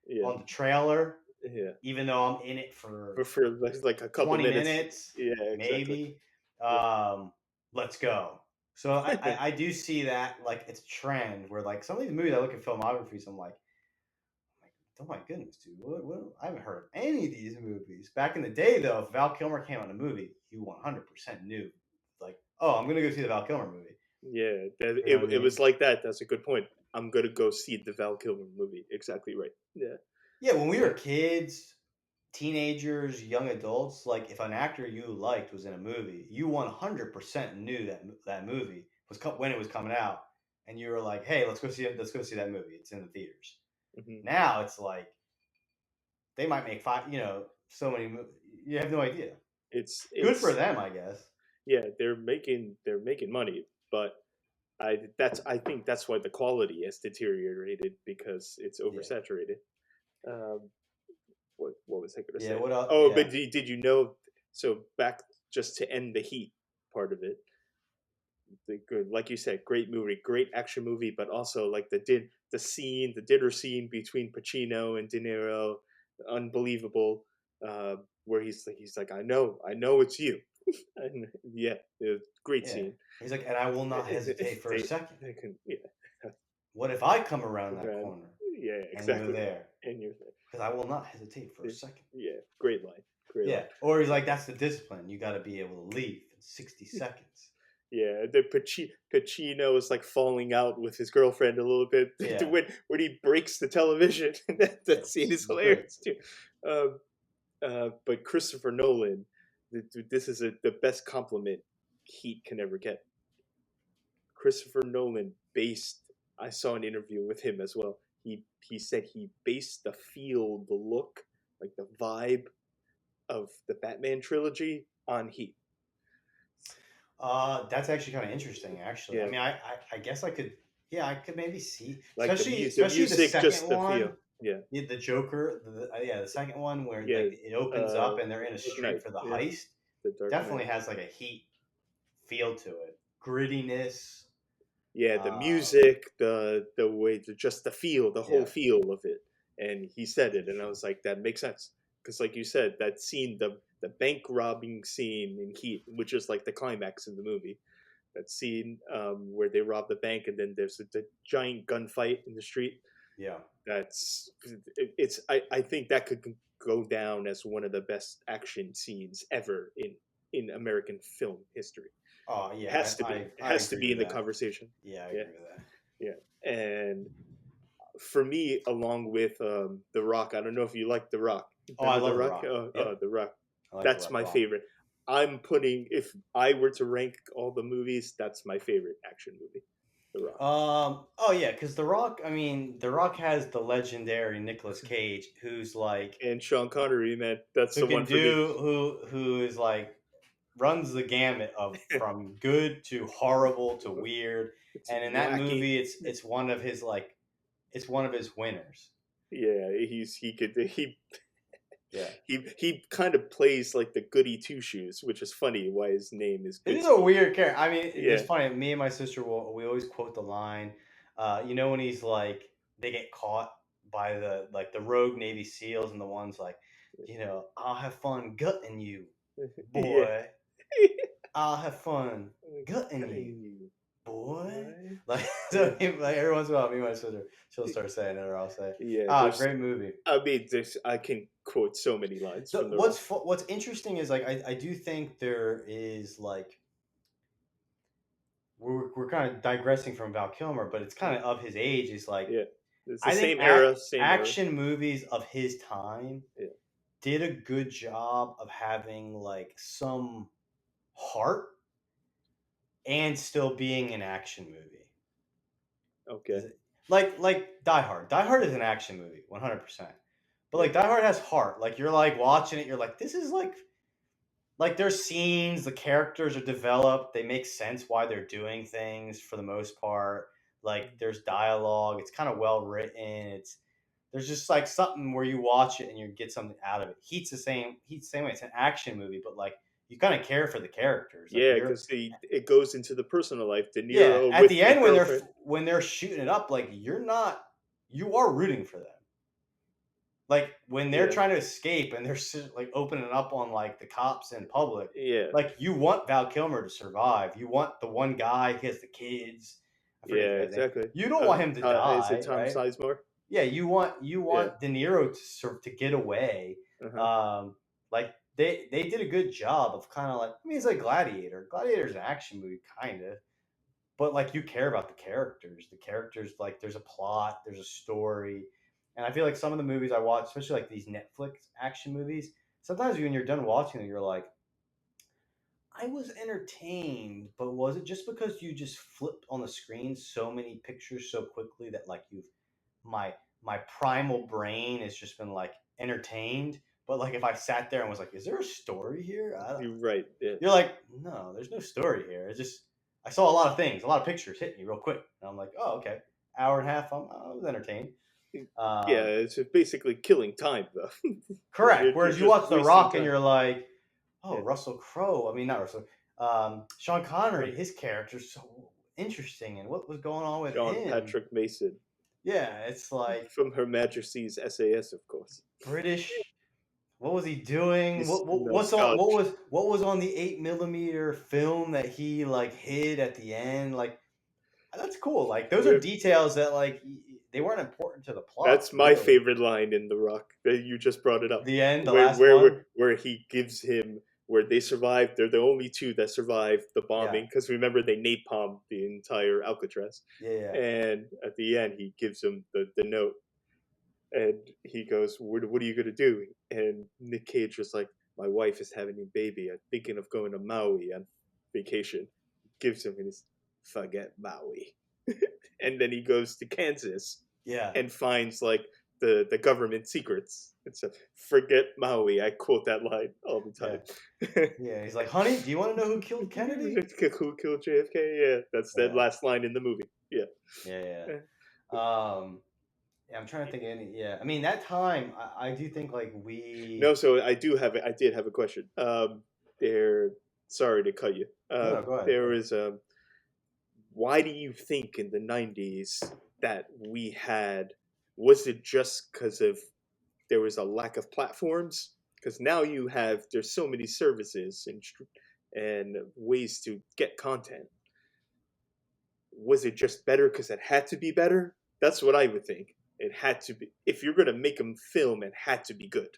yeah, on the trailer, yeah. even though I'm in it for For like a couple 20 minutes. minutes, Yeah, exactly. maybe. Yeah. Let's go. So I do see that like it's a trend where like some of these movies I look at filmographies, I'm like, oh my goodness, dude, I haven't heard of any of these movies. Back in the day, though, if Val Kilmer came on a movie, you 100% knew, like, oh, I'm gonna go see the Val Kilmer movie. Yeah, that, You know what I it mean? was like that. That's a good point. I'm gonna go see the Val Kilmer movie. Exactly right. Yeah, Yeah, when we yeah, were kids, teenagers, young adults, like if an actor you liked was in a movie, you 100% knew that movie when it was coming out, and you were like, "Hey, let's go see it. Let's go see that movie. It's in the theaters." hmm Now it's like they might make five, so many. You have no idea. Good for it's them, I guess. yeah. They're making money, but I think that's why the quality has deteriorated because it's Yeah, oversaturated. Um, what was I gonna yeah. say? What else? Oh, Yeah. but did you know? So back just to end the Heat part of it, the good, like you said, great movie, great action movie, but also like the dinner scene between Pacino and De Niro, unbelievable. Where he's like, I know it's you, and yeah, great Yeah. scene. He's like, and I will not hesitate for a second. They can, yeah, What if I come around that around, corner yeah, and you're exactly, there? and you're Because I will not hesitate for a there. second. Yeah, great Yeah. line. Or he's like, that's the discipline. You got to be able to leave in 60 seconds. Yeah, the Pacino is like falling out with his girlfriend a little bit Yeah. when he breaks the television. Yeah. That scene is It was great. hilarious too. Um, but Christopher Nolan, this is the best compliment Heat can ever get. Christopher Nolan based. I saw an interview with him as well. He said he based the feel, the look, like the vibe of the Batman trilogy on Heat. That's actually kind of interesting, actually. I Yeah, mean, I guess I could, yeah, I could maybe see, like the especially the music, second just the one, feel. Yeah, the Joker, yeah, the second one where yeah. like it opens up and they're in a Dark street Knight. for the Yeah, heist. the Dark Knight. Definitely has like a Heat feel to it, grittiness. Yeah, the Um, music, the way, just the feel, the whole yeah, feel of it. And he said it, and I was like, that makes sense. Because, like you said, that scene, the bank robbing scene in Heat, which is like the climax of the movie. That scene where they rob the bank, and then there's the giant gunfight in the street. yeah. That's it's. I think that could go down as one of the best action scenes ever in American film history. Oh yeah, Has to be. It I has to agree be with in the that. conversation. Yeah, I Yeah, agree with that. yeah. And for me, along with The Rock, I don't know if you like The Rock. Oh, I Remember The love The Rock? Rock. Yep, The Rock. I like The That's Rock a my lot. favorite. I'm putting, if I were to rank all the movies, that's my favorite action movie, The Rock. Oh yeah, because The Rock. I mean, The Rock has the legendary Nicolas Cage, who's like And Sean Connery, man, that's who the one can for me. do who is like runs the gamut of from good to horrible to weird. It's And in that wacky. movie, it's one of his like it's one of his winners. Yeah, he could he Yeah, he kind of plays like the goody two shoes, which is funny why his name is it is a Goodspeed. weird character. I mean, it's Yeah, funny. Me and my sister we always quote the line. You know when he's like they get caught by the like the rogue Navy SEALs and the ones like, I'll have fun gutting you, yeah. boy. I'll have fun gutting you, You, boy. boy. Like Yeah, so, like every once in a while, me and my sister, she'll start saying it, or I'll say, yeah. great movie. I mean, there's. I can quote so many lines from The Rock. What's interesting is like I do think there is like we're kind of digressing from Val Kilmer, but it's kind of his age. Is like Yeah, it's the I think same era, same era. action movies of his time Yeah. did a good job of having like some heart and still being an action movie. Okay. Like Die Hard. Die Hard is an action movie, 100%. But Yeah. like Die Hard has heart. Like you're like watching it, you're like, this is like there's scenes, the characters are developed, they make sense why they're doing things for the most part. Like there's dialogue, it's kind of well written. There's just like something where you watch it and you get something out of it. Heat's the same way. It's an action movie, but like you kind of care for the characters. Like Yeah, you're because it goes into the personal life. De yeah, Niro at with the the end when girlfriend. they're shooting it up, like you are rooting for them. Like when they're Yeah, trying to escape and they're like opening up on like the cops in public, yeah, like you want Val Kilmer to survive. You want the one guy who has the kids. I forget the yeah. guy's name. Exactly. You don't want him to Is it die, Tom right? Sizemore? Yeah, you Yeah. want De Niro to to get away. Uh-huh. Like they did a good job of kind of like I mean it's like Gladiator. Gladiator's an action movie, kind of, but like you care about the characters. The characters like there's a plot, there's a story, and I feel like some of the movies I watch, especially like these Netflix action movies, sometimes when you're done watching them, you're like, I was entertained, but was it just because you just flipped on the screen so many pictures so quickly that like you've my my primal brain has just been like entertained? But like if I sat there and was like, is there a story here? You're right. Yeah. You're like, no, there's no story here. It's just I saw a lot of things, a lot of pictures hit me real quick, and I'm like, oh, okay, hour and a half. I was entertained. Yeah, Um, it's basically killing time though. Correct. You're Whereas you just watch The wasting Rock and time. you're like, oh, Yeah. Russell Crowe. I mean, not Russell. Sean Connery. His character's so interesting, and what was going on with John him? Patrick Mason Yeah, it's like from Her Majesty's SAS, of course. British. What was he doing? He's What's on? nostalgia. What was on the 8 millimeter film that he like hid at the end? Like that's cool. Like those are details that like they weren't important to the plot, That's my really. favorite line in The Rock. That you just brought it up. The end, the last one. Where he gives him where they survived. They're the only two that survived the Yeah, bombing because remember they napalmed the entire Alcatraz. yeah, yeah, And at the end, he gives him the note, and he goes, what are you gonna do?" And Nick Cage was like, "My wife is having a baby. I'm thinking of going to Maui on vacation." Gives him his forget Maui, and then he goes to Kansas yeah, and finds like the government secrets. It's a forget Maui. I quote that line all the yeah, time. yeah. He's like, "Honey, do you want to know who killed Kennedy?" Who killed JFK? Yeah, that's that Yeah, last line in the movie. Yeah. yeah, yeah. Yeah, I'm trying to think of any. Yeah, I mean that time, I do think like No, we. so I did have a question. There. Sorry to cut you. No, no, go ahead. Go There ahead. is Why do you think in the '90s that we had? Was it just because of there was a lack of platforms? Because now there's so many services and ways to get content. Was it just better because it had to be better? That's what I would think. It had to be. If you're gonna make a film, it had to be good.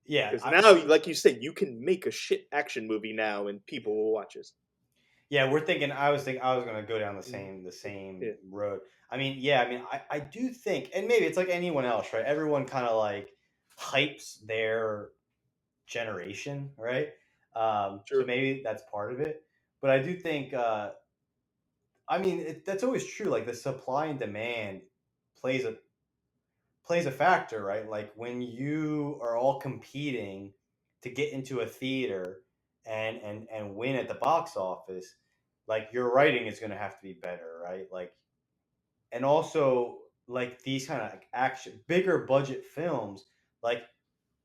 Yeah, Because now, like you said, you can make a shit action movie now and people will watch it. yeah, we're thinking. I was thinking I was going to go down Mhm. the same Yeah. road. I mean, yeah, I mean, I do think, and maybe it's like anyone else, right? Everyone kind of like hypes their generation, right? So Sure. maybe that's part of it. But I do think, I mean, that's always true. Like the supply and demand plays a plays a factor, right? Like when you are all competing to get into a theater and win at the box office, like your writing is going to have to be better, right? Like, and also like these kind of like action bigger budget films, like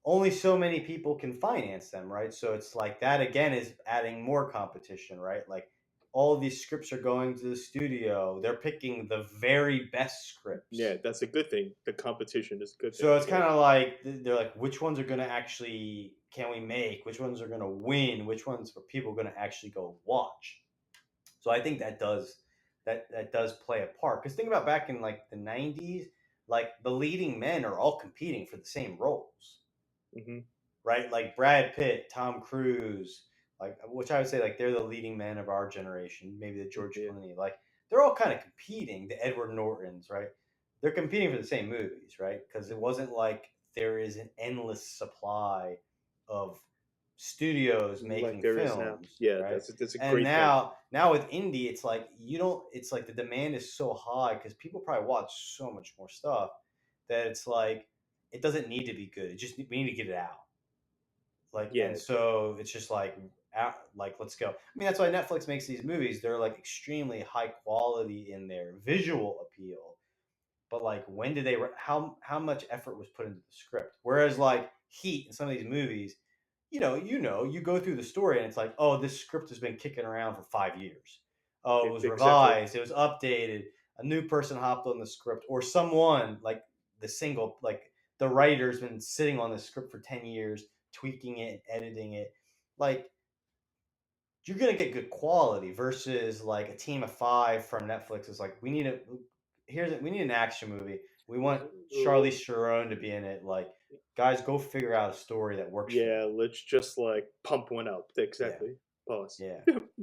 only so many people can finance them, right? So it's like that again is adding more competition, right? Like all of these scripts are going to the studio. They're picking the very best Yeah, scripts. that's a good thing. The competition is a good thing. So it's Yeah. kind of like they're like, which ones are going to actually can we make? Which ones are going to win? Which ones are people going to actually go watch? So I think that does play a part. Because think about back in like the '90s, like the leading men are all competing for the same roles, Hmm. right? Like Brad Pitt, Tom Cruise, like which I would say like they're the leading men of our generation. Maybe the George Yeah. Clooney, like they're all kind of competing. The Edward Nortons, right? They're competing for the same movies, right? Because it wasn't like there is an endless supply of studios Like making there is now. films, Yeah, right? that's a And great point. now with indie, it's like you don't. It's like the demand is so high because people probably watch so much more stuff that it's like it doesn't need to be good. It just we need to get it out. Like, and Yeah. so it's just like like let's go. I mean, that's why Netflix makes these movies. They're like extremely high quality in their visual appeal, but like when did they how much effort was put into the script? Whereas like Heat and some of these movies, you go through the story and it's like, oh, this script has been kicking around for 5 years. Oh, it was Exactly. revised, it was updated, a new person hopped on the script, or someone like the writer's been sitting on the script for 10 years, tweaking it, editing it. Like you're gonna get good quality versus like a team of five from Netflix is like we need an action movie. We want Uh, Charlize Theron to be in it. Like, guys, go figure out a story that works for Yeah, you. let's just like pump one out. Yeah, Exactly. Pause. yeah,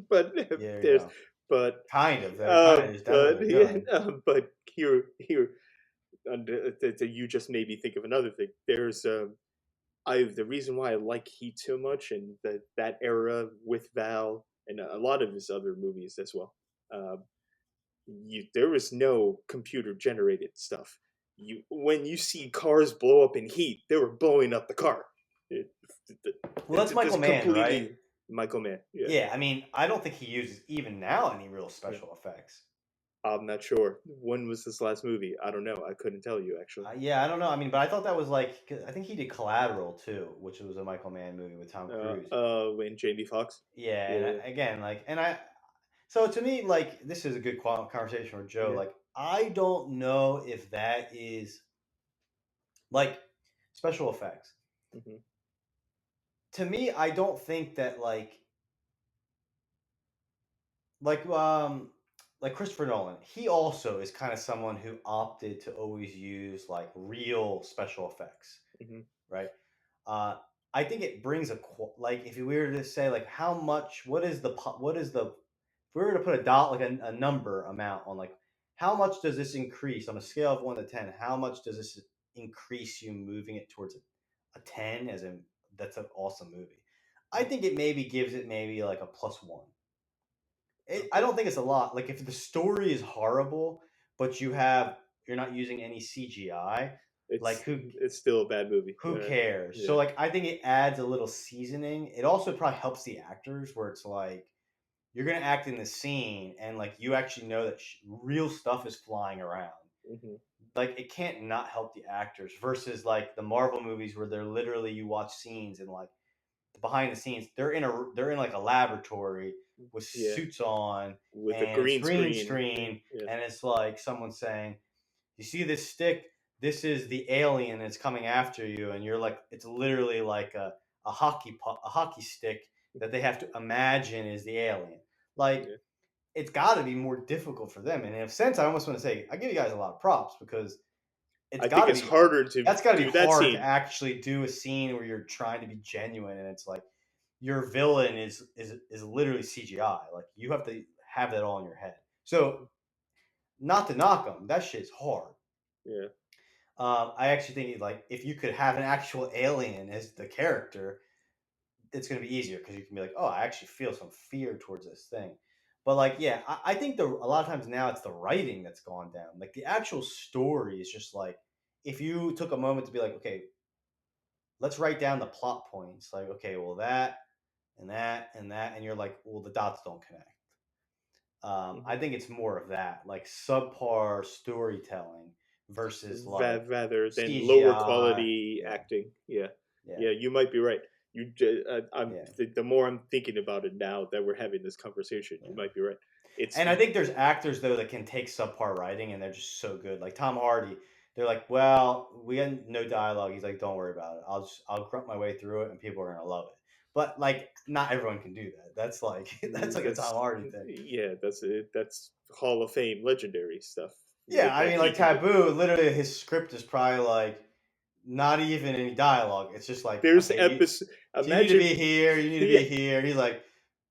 But yeah. There you there's, go. but, Kind of. They're kind of. That's what but they're yeah, doing. but here, and you just made me think of another thing. There's, the reason why I like Heat so much and that era with Val and a lot of his other movies as well. Um, there was no computer generated stuff. When you see cars blow up in Heat, they were blowing up the car. It, Well, that's Just Michael Mann, right? completely Michael Mann. Yeah. Yeah. I mean, I don't think he uses even now any real Yeah. special effects. I'm not sure. When was this last movie? I don't know. I couldn't tell you actually. Yeah, I don't know. I mean, but I thought that was like 'cause I think he did Collateral too, which was a Michael Mann movie with Tom Cruise. When Jamie Foxx. Yeah, and Yeah. again, like, so to me, like, this is a good conversation with Joe. Yeah. Like, I don't know if that is like special effects. Hmm. To me, I don't think that like um like Christopher Nolan. He also is kind of someone who opted to always use like real special effects, Hmm. right? Uh, I think it brings like if we were to say like how much, what is the if we were to put a dot like a number amount on like how much does this increase on a scale of 1 to 10? How much does this increase you moving it towards a 10 as in that's an awesome movie. I think it maybe gives it maybe like a +1. I Okay. don't think it's a lot. Like if the story is horrible, but you're not using any CGI, like It's still a bad movie. who cares? So Yeah. like I think it adds a little seasoning. It also probably helps the actors where it's like you're gonna act in the scene and like you actually know that real stuff is flying around. Hmm. Like it can't not help the actors versus like the Marvel movies where they're literally you watch scenes and like behind the scenes they're in like a laboratory with Yeah. suits on With a and it's green green screen. Yeah. screen Yeah. and it's like someone saying you see this stick, this is the alien that's coming after you and you're like it's literally like a hockey stick that they have to imagine is the alien. Like Yeah. it's got to be more difficult for them and in a sense I almost want to say I give you guys a lot of props because it's I got think to it's be harder to that's got to be do that hard to scene. actually do a scene where you're trying to be genuine and it's like your villain is literally CGI. Like you have to have that all in your head. So not to knock them, that shit's hard. Yeah. I actually think like if you could have an actual alien as the character, it's going to be easier because you can be like, oh, I actually feel some fear towards this thing. But like, yeah, I think a lot of times now it's the writing that's gone down. Like the actual story is just like, if you took a moment to be like, okay, let's write down the plot points. Like, okay, well that and that and that, and you're like, well, the dots don't connect. I Hmm. think it's more of that, like subpar storytelling versus like Rather than lower CGI. quality Yeah, acting. Yeah, yeah, yeah, you might be right. I'm yeah, the more I'm thinking about it now that we're having this conversation, yeah. you might be right. It's And I think there's actors though that can take subpar writing and they're just so good. Like Tom Hardy, they're like, well, we had no dialogue. He's like, don't worry about it. I'll grunt my way through it and people are gonna love it. But like, not everyone can do that. That's like that's like a Tom that's Hardy thing. yeah, that's it. That's Hall of Fame legendary stuff Yeah, I that mean, he like can do. Taboo, literally his script is probably like not even any dialogue. It's just like, There's okay, episode. you need to be Imagine, here, you need to yeah, be here. He's like,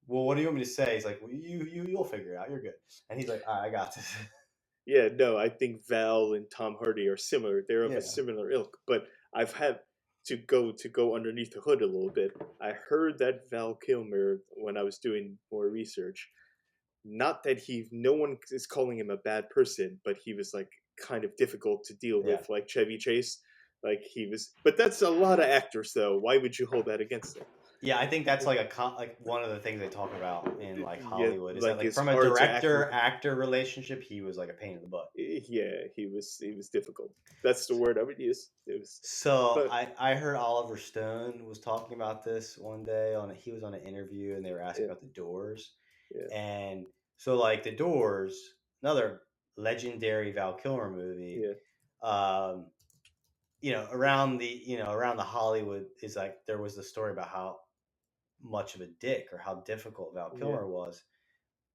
well, what do you want me to say? He's like, well, you'll figure it out. You're good. And he's like, all right, I got this. yeah. No, I think Val and Tom Hardy are similar. They're of a Yeah, similar ilk. But I've had to go underneath the hood a little bit. I heard that Val Kilmer, when I was doing more research, not that no one is calling him a bad person, but he was like kind of difficult to deal yeah. with, like Chevy Chase. Like he was, but that's a lot of actors, though. Why would you hold that against them? Yeah, I think that's like like one of the things they talk about in like Yeah, Hollywood is that like like it's from a hard to act with. director actor relationship, he was like a pain in the butt. Yeah, he was difficult. That's the word I would use. It was, So but I heard Oliver Stone was talking about this one day he was on an interview and they were asking yeah, about the Doors. yeah, And so like the Doors, another legendary Val Kilmer movie, yeah, um, around the Hollywood is like there was the story about how much of a dick or how difficult Val yeah. Kilmer was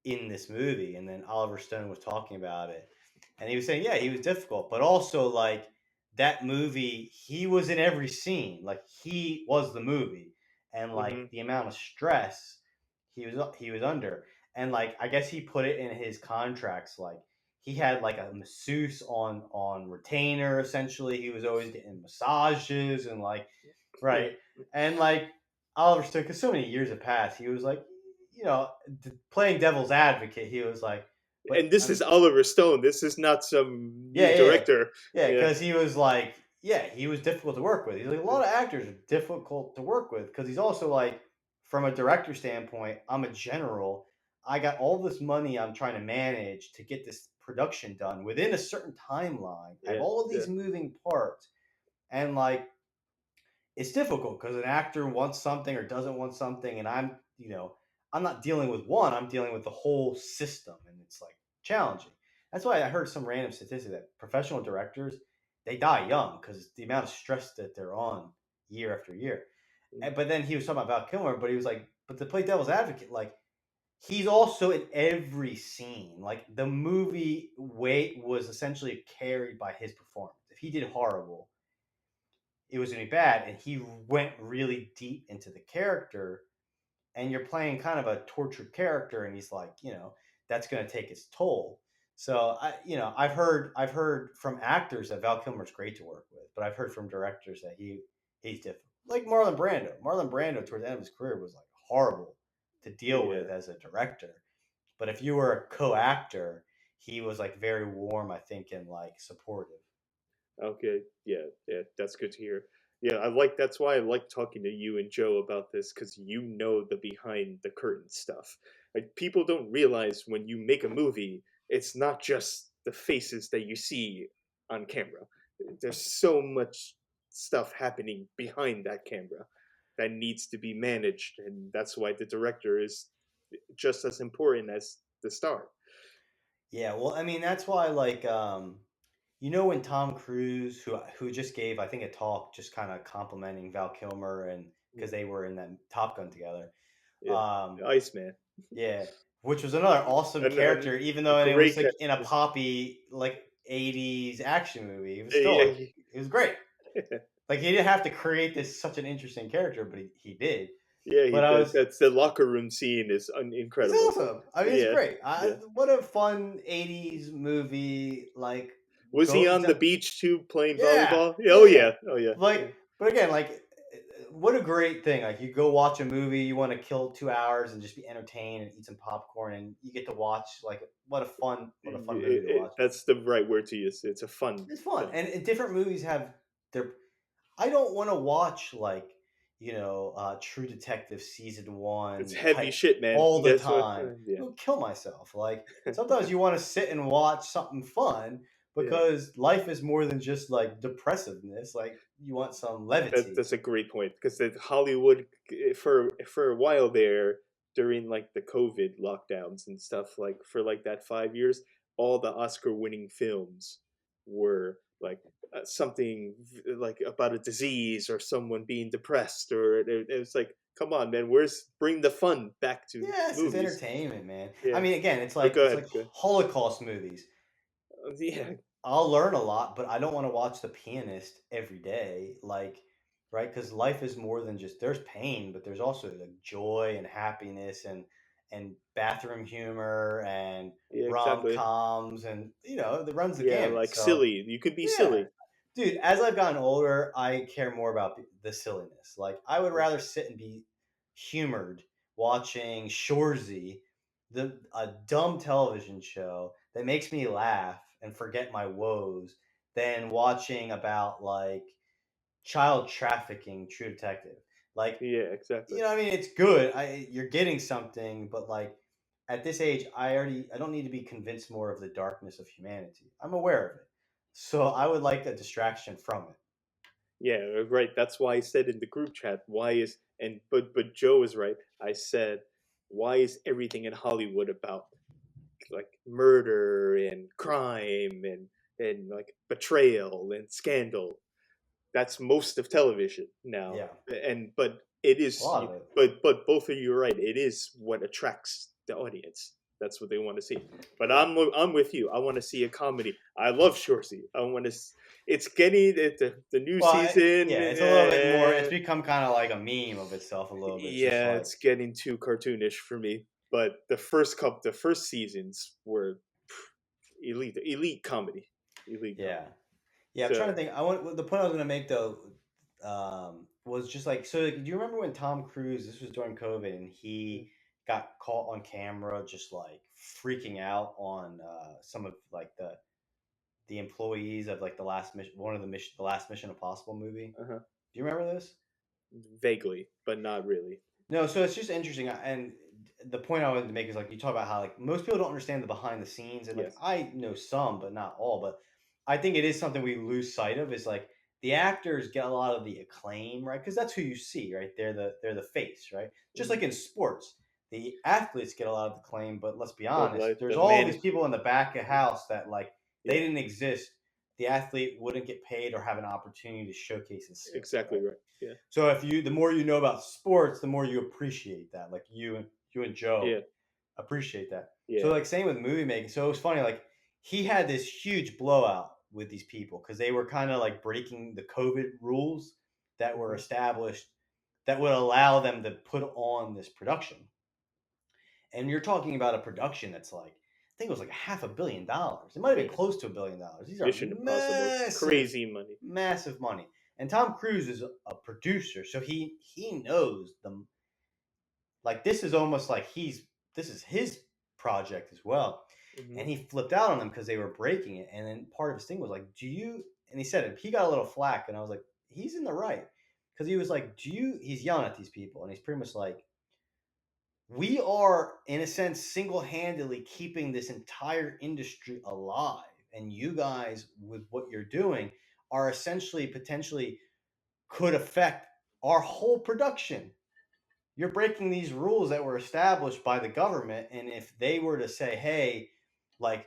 in this movie. And then Oliver Stone was talking about it. And he was saying, yeah, he was difficult, but also like that movie, he was in every scene. Like he was the movie. And like Hmm. the amount of stress he was under. And like I guess he put it in his contracts like he had like a masseuse on retainer essentially. He was always getting massages and like Yeah. right. And like Oliver Stone, because so many years have passed, he was like, playing devil's advocate, he was like, And but this is Oliver Stone. This is not some yeah, new yeah, director. yeah, Yeah, because he was like, yeah, he was difficult to work with. He's like a lot of actors are difficult to work with because he's also like, from a director standpoint, I'm a general. I got all this money I'm trying to manage to get this production done within a certain timeline. I have yeah, all of yeah, these moving parts, and like it's difficult because an actor wants something or doesn't want something, and I'm not dealing with one. I'm dealing with the whole system, and it's like challenging. That's why I heard some random statistic that professional directors they die young because the amount of stress that they're on year after year. mm, But then he was talking about Val Kilmer, but he was like, but to play devil's advocate, like he's also in every scene. Like the movie weight was essentially carried by his performance. If he did horrible, it was going to be bad. And he went really deep into the character, and you're playing kind of a tortured character, and he's like, that's going to take its toll. So I've heard from actors that Val Kilmer's great to work with, but I've heard from directors that he's different. Like Marlon Brando. Marlon Brando towards the end of his career was like horrible to deal yeah. with as a director. But if you were a co-actor, he was like very warm, I think, and like supportive. Okay, yeah, yeah, that's good to hear. Yeah, I like that's why I like talking to you and Joe about this because you know the behind the curtain stuff. Like people don't realize when you make a movie, it's not just the faces that you see on camera. There's so much stuff happening behind that camera that needs to be managed, and that's why the director is just as important as the star. Yeah, well, I mean, that's why like when Tom Cruise, who just gave I think a talk just kind of complimenting Val Kilmer and because Mm, they were in that Top Gun together. yeah, Um, Iceman, yeah, which was another awesome and character, even a though it was great like in a character. poppy like '80s action movie. It was still Yeah, like it was great. Like he didn't have to create this such an interesting character, but he did. yeah, he But I did. was That's the locker room scene is It's incredible. awesome. I mean, it's Yeah, great. yeah. What a fun '80s movie! Like Was he go, on the beach too playing yeah, volleyball? Yeah, yeah, oh yeah. yeah, oh yeah, yeah, Like, but again, like what a great thing! Like you go watch a movie, you want to kill 2 hours and just be entertained and eat some popcorn, and you get to watch like what a fun movie to watch. That's the right word to use. It's a fun It's fun, film. and different movies have their. I don't want to watch like True Detective season It's one heavy type shit, man. all the That's what. time. Yeah. I'll kill myself. Like sometimes you want to sit and watch something fun Yeah. because life is more than just like depressiveness. Like you want some levity. That's a great point because Hollywood for a while there during like the COVID lockdowns and stuff, like for like that 5 years, all the Oscar winning films were like something like about a disease or someone being depressed, or it was like, come on, man, where's bring the fun back to Yes, it's movies? entertainment, man. I Yeah, mean, again, it's but like go it's ahead, like go ahead. Holocaust movies. Yeah, I'll learn a lot, but I don't want to watch The Pianist every day. Like, right? Because life is more than just there's pain, but there's also like joy and happiness and bathroom humor and yeah, rom exactly. coms and it runs the Yeah, gamut. like So silly. You could be yeah, silly. dude. As I've gotten older, I care more about the silliness. Like, I would Yeah, rather sit and be humored watching Shorzy, a dumb television show that makes me laugh and forget my woes, than watching about like child trafficking True Detective. Like, yeah, exactly. I mean, it's good. You're getting something, but like at this age, I don't need to be convinced more of the darkness of humanity. I'm aware of it, so I would like a distraction from it. Yeah, right. That's why I said in the group chat, why is and but Joe is right. I said, why is everything in Hollywood about like murder and crime and like betrayal and scandal? That's most of television now. Yeah, And but it a is lot of it. but both of you are right. It is what attracts the audience. That's what they want to see. But I'm with you. I want to see a comedy. I love Shorzy. I want to. It's getting the new Well, season. yeah, it's a little bit more. It's become kind of like a meme of itself a little bit. It's just Yeah, like, it's getting too cartoonish for me. But the first seasons were elite comedy, elite yeah, comedy. yeah. I'm trying to So think. I want the point I was going to make though was just like, so. Like, do you remember when Tom Cruise? This was during COVID, and he got caught on camera just like freaking out on some of like the employees of like the last mission, one of the last Mission Impossible movie. uh-huh. Do you remember this? Vaguely, but not really. No, so it's just interesting, and the point I wanted to make is like you talk about how like most people don't understand the behind the scenes, and like Yes. I know some, but not all. But I think it is something we lose sight of. Is like the actors get a lot of the acclaim, right? Because that's who you see, right? They're the face, right? Just Hmm. like in sports, the athletes get a lot of acclaim, but let's be But honest, like there's the all man, these people in the back of house that like they yeah, didn't exist. The athlete wouldn't get paid or have an opportunity to showcase his skills, exactly right? right. Yeah, So the more you know about sports, the more you appreciate that. Like you and Joe yeah, appreciate that. So yeah. like same with movie making. So it was funny. Like he had this huge blowout with these people because they were kind of like breaking the COVID rules that were Hmm. established that would allow them to put on this production. And you're talking about a production that's like I think it was like $500 million. It might have been Yeah. close to $1 billion. These are Mission Impossible, massive, crazy money. massive money. And Tom Cruise is a producer, so he knows the like this is almost like this is his project as well. Hmm. And he flipped out on them because they were breaking it. And then part of his thing was like, do you? And he said it. He got a little flack, and I was like, he's in the right because he was like, do you? He's yelling at these people, and he's pretty much like, we are in a sense single-handedly keeping this entire industry alive, and you guys with what you're doing are essentially potentially could affect our whole production. You're breaking these rules that were established by the government, and if they were to say, hey, like,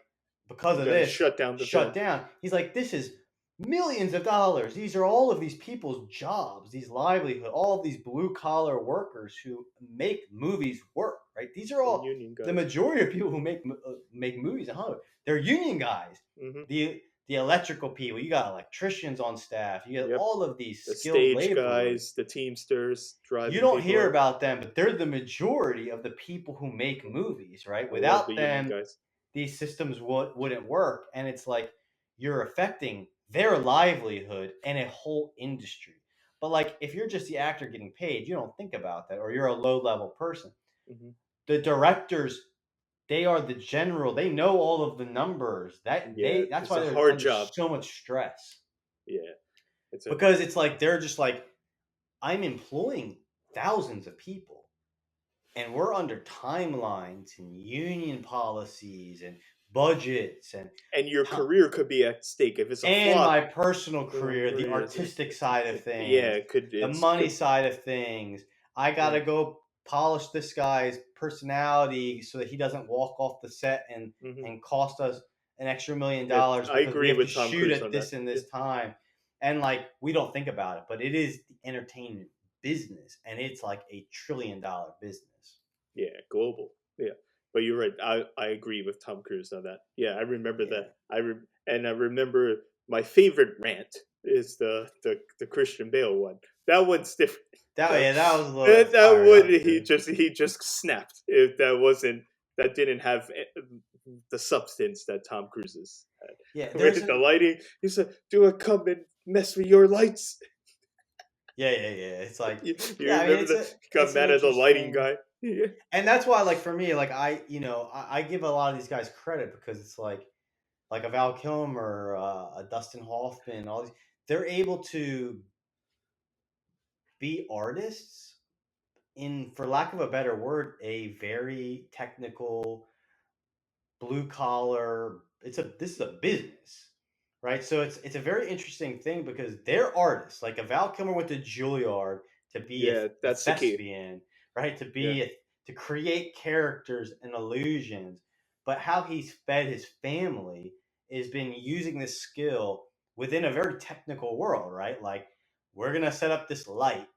because We're of gonna this, shut down the shut film. down, he's like, this is millions of dollars. These are all of these people's jobs, these livelihood, all of these blue collar workers who make movies work, right? These are The all union the guys. majority of people who make movies in Hollywood. They're union guys. Hmm. The electrical people, you got electricians on staff, you got Yep. all of these The skilled stage laborers. guys, the teamsters, You driving don't people hear around. about them, but they're the majority of the people who make movies, right? I love the Without union them, guys. these systems wouldn't work. And it's like you're affecting their livelihood and a whole industry. But like, if you're just the actor getting paid, you don't think about that, or you're a low level person. Mm-hmm. The directors, they are the general. They know all of the numbers. Yeah, That's it's why a they're hard under job. so much stress. Yeah, it's a Because it's like they're just like, I'm employing thousands of people, and we're under timelines and union policies and budgets and and your ti- career could be at stake if it's a and flop. my personal career, the artistic side of Yeah, things, the it's money could side of things. I yeah. gotta go polish this guy's personality so that he doesn't walk off the set Hmm. and cost us an extra $1 million Yeah, I because we agree have to with Tom shoot Cruise at on that. this and Yeah, this time. And like, we don't think about it, but it is the entertainment business, and it's like a $1 trillion business. yeah, global. Yeah, but you're right. I agree with Tom Cruise on that. Yeah, I remember Yeah. that. And I remember my favorite rant is the Christian Bale one. That one's different. That was a little That fired one up too. he just snapped. If that wasn't that didn't have the substance that Tom Cruise's Yeah, had. With the lighting, he said, "Do I come and mess with your lights?" yeah. It's like, You yeah. I mean, remember the he got it's an mad at the lighting interesting, guy? Yeah. and that's why, like, for me, like, I give a lot of these guys credit because it's like a Val Kilmer, a Dustin Hoffman, all these, they're able to be artists in, for lack of a better word, a very technical, blue collar. This is a business, right? So it's a very interesting thing because they're artists. Like, a Val Kilmer went to Juilliard to be Yeah, a that's the key. thespian, right? Yeah. To create characters and illusions. But how he's fed his family is been using this skill within a very technical world, right? Like, we're gonna set up this light,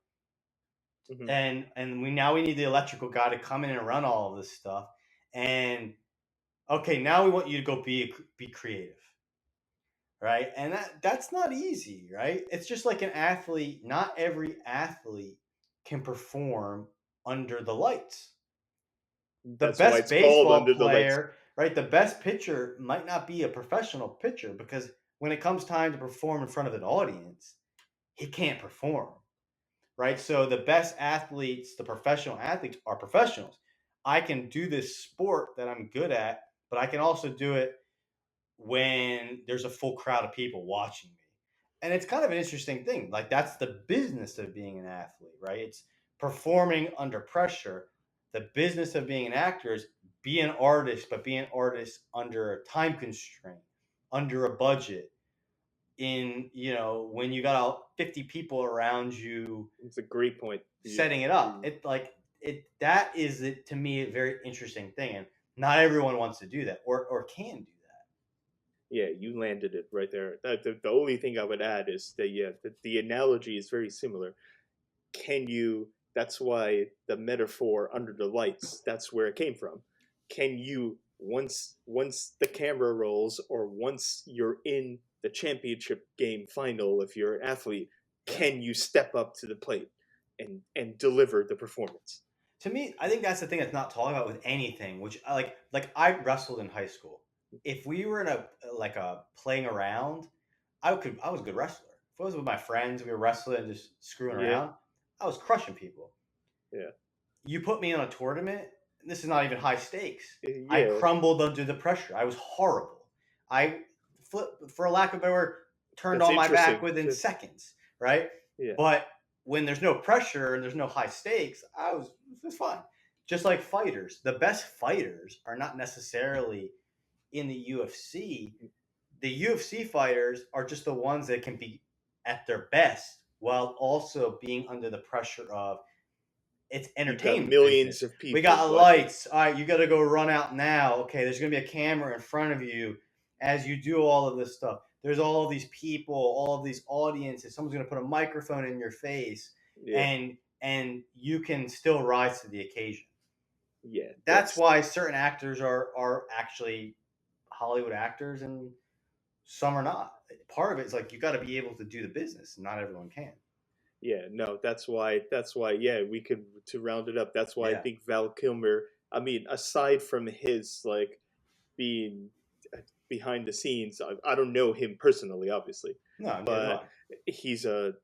Hmm. and we need the electrical guy to come in and run all of this stuff. And okay, now we want you to go be creative, right? And that's not easy, right? It's just like an athlete. Not every athlete can perform under the lights. The That's why best it's called baseball Under the Lights. player, right? The best pitcher might not be a professional pitcher because when it comes time to perform in front of an audience, he can't perform, right? So the best athletes, the professional athletes, are professionals. I can do this sport that I'm good at, but I can also do it when there's a full crowd of people watching me. And it's kind of an interesting thing. Like, that's the business of being an athlete, right? It's performing under pressure. The business of being an actor is be an artist, but be an artist under a time constraint, under a budget. In, when you got 50 people around you It's a great point. setting it up, it like it that is it to me a very interesting thing, and not everyone wants to do that or can do that. Yeah, you landed it right there. The only thing I would add is that yeah, the analogy is very similar. Can you? That's why the metaphor under the lights. That's where it came from. Can you once the camera rolls or once you're in the championship game final, if you're an athlete, Yeah. can you step up to the plate and deliver the performance? To me, I think that's the thing that's not talked about with anything. Which like I wrestled in high school. If we were in a playing around, I was a good wrestler. If I was with my friends, we were wrestling and just screwing Yeah, around, I was crushing people. yeah, You put me in a tournament, and this is not even high stakes. I yeah. crumbled under the pressure. I was horrible. I for a lack of a better word, turned That's on my back interesting. within seconds, right? Yeah, But when there's no pressure and there's no high stakes, it was fine. Just like fighters, the best fighters are not necessarily in the UFC. The UFC fighters are just the ones that can be at their best while also being under the pressure of, it's you've got entertainment millions business. of We people got watching. lights. All right, you got to go run out now. Okay, there's going to be a camera in front of you as you do all of this stuff. There's all of these people, all of these audiences. Someone's going to put a microphone in your face, Yeah, and you can still rise to the occasion. yeah. That's why certain actors are actually Hollywood actors and some are not. Part of it is like, you got to be able to do the business. And not everyone can. Yeah, no, that's why yeah, we could to round it up. That's why I Yeah. think Val Kilmer, I mean, aside from his like being behind the scenes, I don't know him personally obviously, No, neither do but I. he's a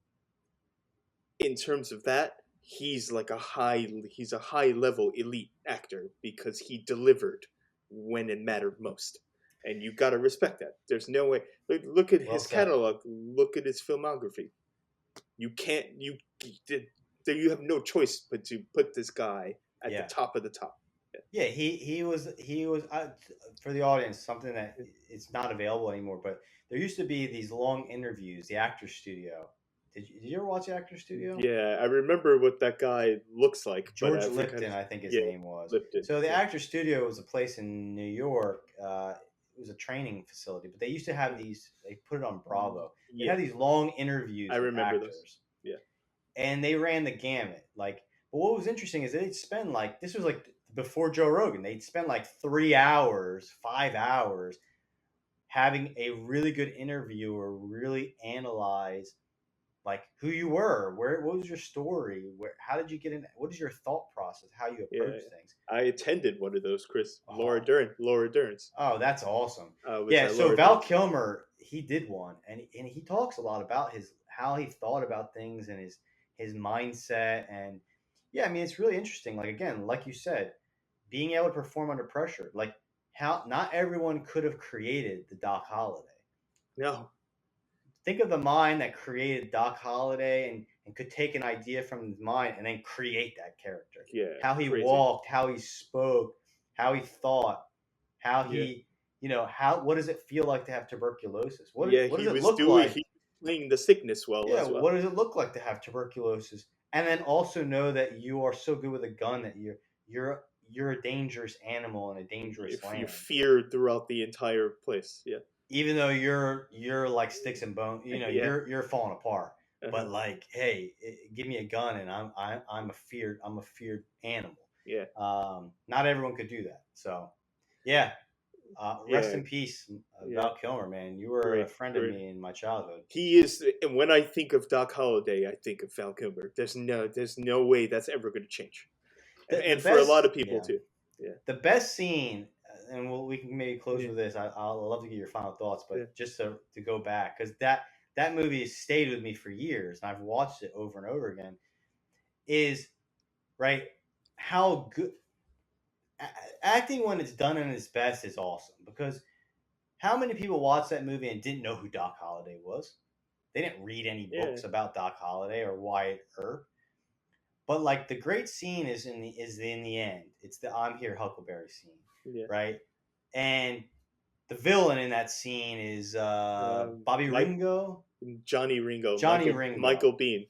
in terms of that, he's a high level elite actor because he delivered when it mattered most, and you got to respect that. There's no way. Look at Well his said. catalog. Look at his filmography. You can't. You have no choice but to put this guy at the top of the top. Yeah, he was for the audience, something that it's not available anymore. But there used to be these long interviews, the Actors Studio. Did you ever watch the Actors Studio? Yeah, I remember what that guy looks like. George But I forgot Lipton, I think his yeah, name was. Lipton. So the Actors Studio was a place in New York. It was a training facility, but they used to have these. They put it on Bravo. They had these long interviews I with remember those. actors. Yeah. And they ran the gamut. But what was interesting is they'd spend this was before Joe Rogan. They'd spend 3 hours, 5 hours having a really good interviewer really analyze who you were, what was your story, how did you get in, what is your thought process, how you approach things. I attended one of those, Chris. Oh. Laura Dern's. Oh, that's awesome. Yeah, so Val Kilmer, he did one, and he talks a lot about how he thought about things and his mindset. And yeah, I mean, it's really interesting. Again, like you said, being able to perform under pressure. How not everyone could have created the Doc Holliday. No. Think of the mind that created Doc Holliday and could take an idea from his mind and then create that character. Yeah. How he walked, how he spoke, how he thought, how he, what does it feel like to have tuberculosis? What does it look like? He was playing the sickness well as well. What does it look like to have tuberculosis? And then also know that you are so good with a gun that you're a dangerous animal in a dangerous land. You're feared throughout the entire place. Yeah. Even though you're like sticks and bones, you're falling apart. But hey, give me a gun and I'm a feared animal. Yeah. Not everyone could do that. So, yeah. Rest in peace, Val Kilmer, man. You were a friend of me in my childhood. He is, and when I think of Doc Holliday, I think of Val Kilmer. There's no way that's ever going to change. And for a lot of people too. Yeah. The best scene, and we can maybe close with this. I'll love to get your final thoughts, but just to go back, because that movie has stayed with me for years, and I've watched it over and over again. Is how good acting when it's done in its best is awesome. Because how many people watched that movie and didn't know who Doc Holliday was? They didn't read any books about Doc Holliday or Wyatt Earp. But the great scene is in the end. It's the "I'm Here, Huckleberry" scene, right? And the villain in that scene is Bobby Ringo, Johnny Ringo, Michael Biehn,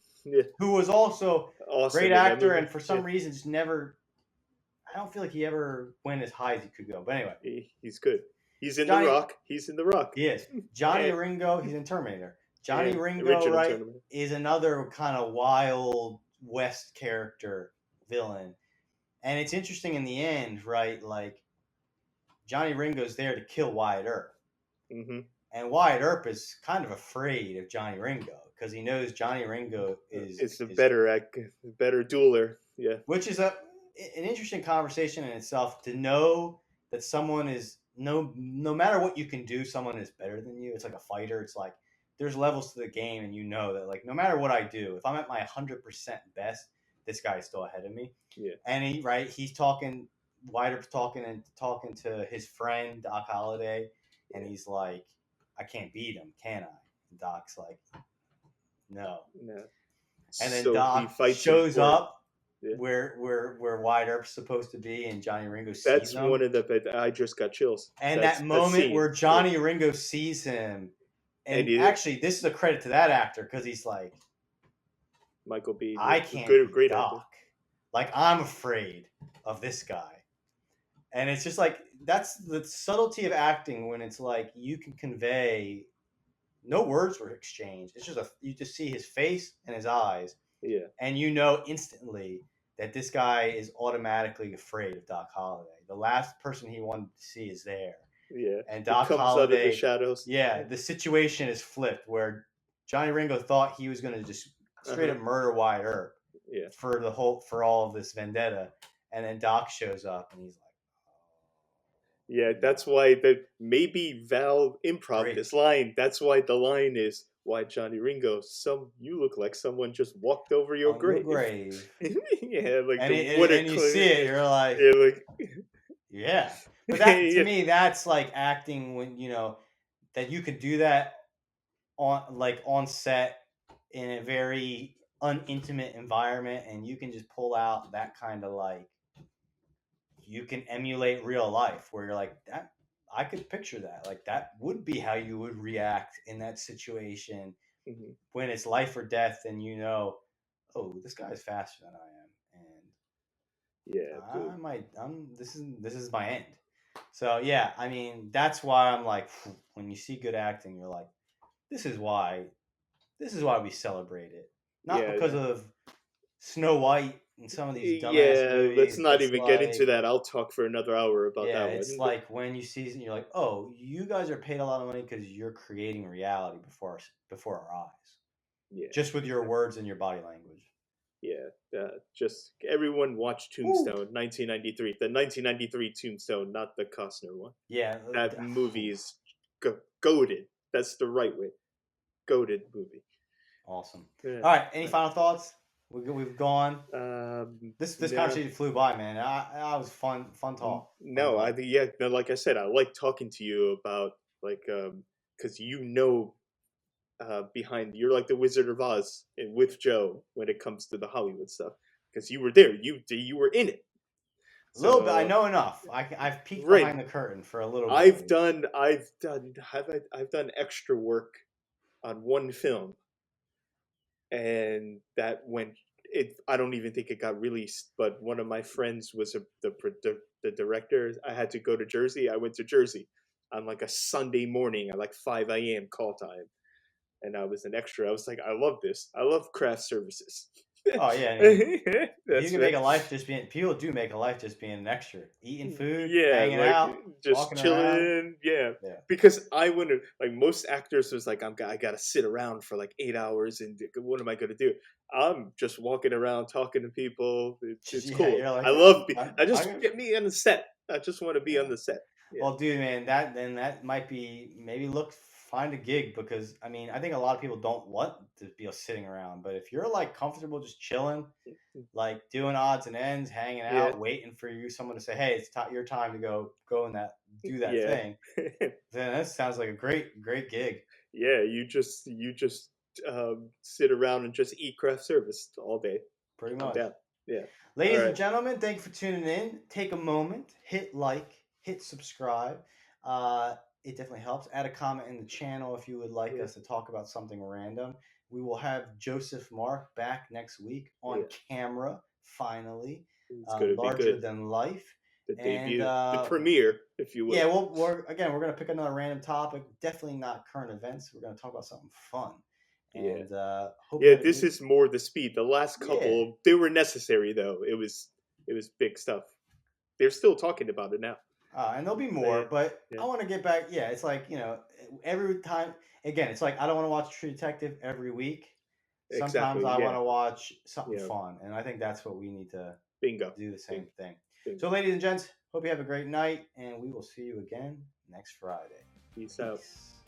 who was also awesome great actor, and for some reason just never. I don't feel like he ever went as high as he could go. But anyway, he's good. He's in The Rock. He's in The Rock. Yes, Johnny Ringo. He's in Terminator. Johnny Ringo, is another kind of wild West character villain. And it's interesting in the end, right? Johnny Ringo's there to kill Wyatt Earp. Mm-hmm. And Wyatt Earp is kind of afraid of Johnny Ringo because he knows Johnny Ringo is better dueler. Yeah. Which is an interesting conversation in itself, to know that someone is no matter what you can do, someone is better than you. It's like a fighter. It's like there's levels to the game, and that no matter what I do, if I'm at my 100% best, this guy is still ahead of me. Yeah. And he's talking, Wyatt Earp's talking to his friend Doc Holliday, and he's like, I can't beat him, can I? And Doc's like, no. And then Doc shows up where Wyatt Earp's supposed to be, and Johnny Ringo sees him. That's one of the. I just got chills. And that moment where Johnny Ringo sees him. And actually, this is a credit to that actor, because he's like, Michael Biehn. I can't be Doc. I'm afraid of this guy. And it's just that's the subtlety of acting, when it's you can convey, no words were exchanged. It's just you just see his face and his eyes. Yeah. And instantly that this guy is automatically afraid of Doc Holliday. The last person he wanted to see is there. Yeah. And Doc comes Holliday, out of the shadows. Yeah, the situation is flipped, where Johnny Ringo thought he was going to just straight up murder Wyatt Earp. Yeah. For all of this vendetta, and then Doc shows up, and he's like, yeah, that's why maybe Val improv this line. That's why the line is, Why, Johnny Ringo, you look like someone just walked over your On your grave. grave. Yeah, like And, the wood and you see it, you're like, yeah, like yeah. But that, to yeah. me, that's like acting when, that you could do that on set in a very unintimate environment, and you can just pull out that kind of like, you can emulate real life where you're like, that I could picture that. Like that would be how you would react in that situation Mhm. when it's life or death, and oh, this guy's faster than I am, Yeah, and this is my end. So yeah, I mean that's why I'm like, when you see good acting, you're like, this is why we celebrate it, not yeah, because of Snow White and some of these dumbass yeah. Let's movies. not It's even get into like, that. I'll talk for another hour about yeah, that it's one. like when you see it, you're like, oh, you guys are paid a lot of money because you're creating reality before our eyes, Yeah, just with your words and your body language. yeah. Just everyone watch Woo! Tombstone, 1993. The 1993 Tombstone, not the Costner one. Yeah, That movie is goated. That's the right way. Goated movie. awesome. Yeah. All right, any final thoughts? We've gone. This No. conversation flew by, man. I was fun talk, fun No, talk. yeah, no, like I said, I like talking to you about like because behind you're like the Wizard of Oz with Joe when it comes to the Hollywood stuff because you were there, you were in it. A little bit. I So know enough. I've peeked right, behind the curtain for a little bit at least. I've done extra work on one film, and that went. I don't even think it got released, but one of my friends was the director. I had to go to Jersey. I went to Jersey on like a Sunday morning at like 5 a.m. call time, and I was an extra. I was like, I love this. I love craft services. Oh yeah, I mean, if you That's can right. make a life just being, people do make a life just being an extra, eating food, Yeah, hanging like out, just walking around. chilling. Yeah, Yeah, because I wouldn't like most actors was like I gotta sit around for like 8 hours and what am I gonna do? I'm just walking around talking to people. It's yeah. cool. You're like, I yeah, love. I just get me on the set. I just want to be yeah. on the set. Yeah, Well, dude, man, that might be, maybe find a gig, because I mean I think a lot of people don't want to be sitting around, but if you're like comfortable just chilling, like doing odds and ends, hanging yeah, out, waiting for someone to say, hey, it's your time to go and do that yeah, thing, then that sounds like a great gig. yeah. You just sit around and just eat craft service all day. Pretty I'm much. down. Yeah. All Ladies and right. gentlemen, thank you for tuning in. Take a moment, hit like, hit subscribe. It definitely helps. Add a comment in the channel if you would like Yeah, us to talk about something random. We will have Joseph Mark back next week on yeah. camera, finally, It's gonna be larger good. than life. The And debut, the premiere, if you yeah, will. we're gonna pick another random topic. Definitely not current events. We're gonna talk about something fun. Yeah. And hope you Yeah, had a this good. is more the speed. The last Yeah. couple, they were necessary though. It was big stuff. They're still talking about it now. And there'll be Yeah, more, but yeah, I want to get back. Yeah, it's like, every time. Again, it's like I don't want to watch True Detective every week. Sometimes exactly. I Yeah, want to watch something yeah. fun, and I think that's what we need to Bingo, do, the same bingo, thing. So, bingo. ladies and gents, hope you have a great night, and we will see you again next Friday. Peace out. Peace.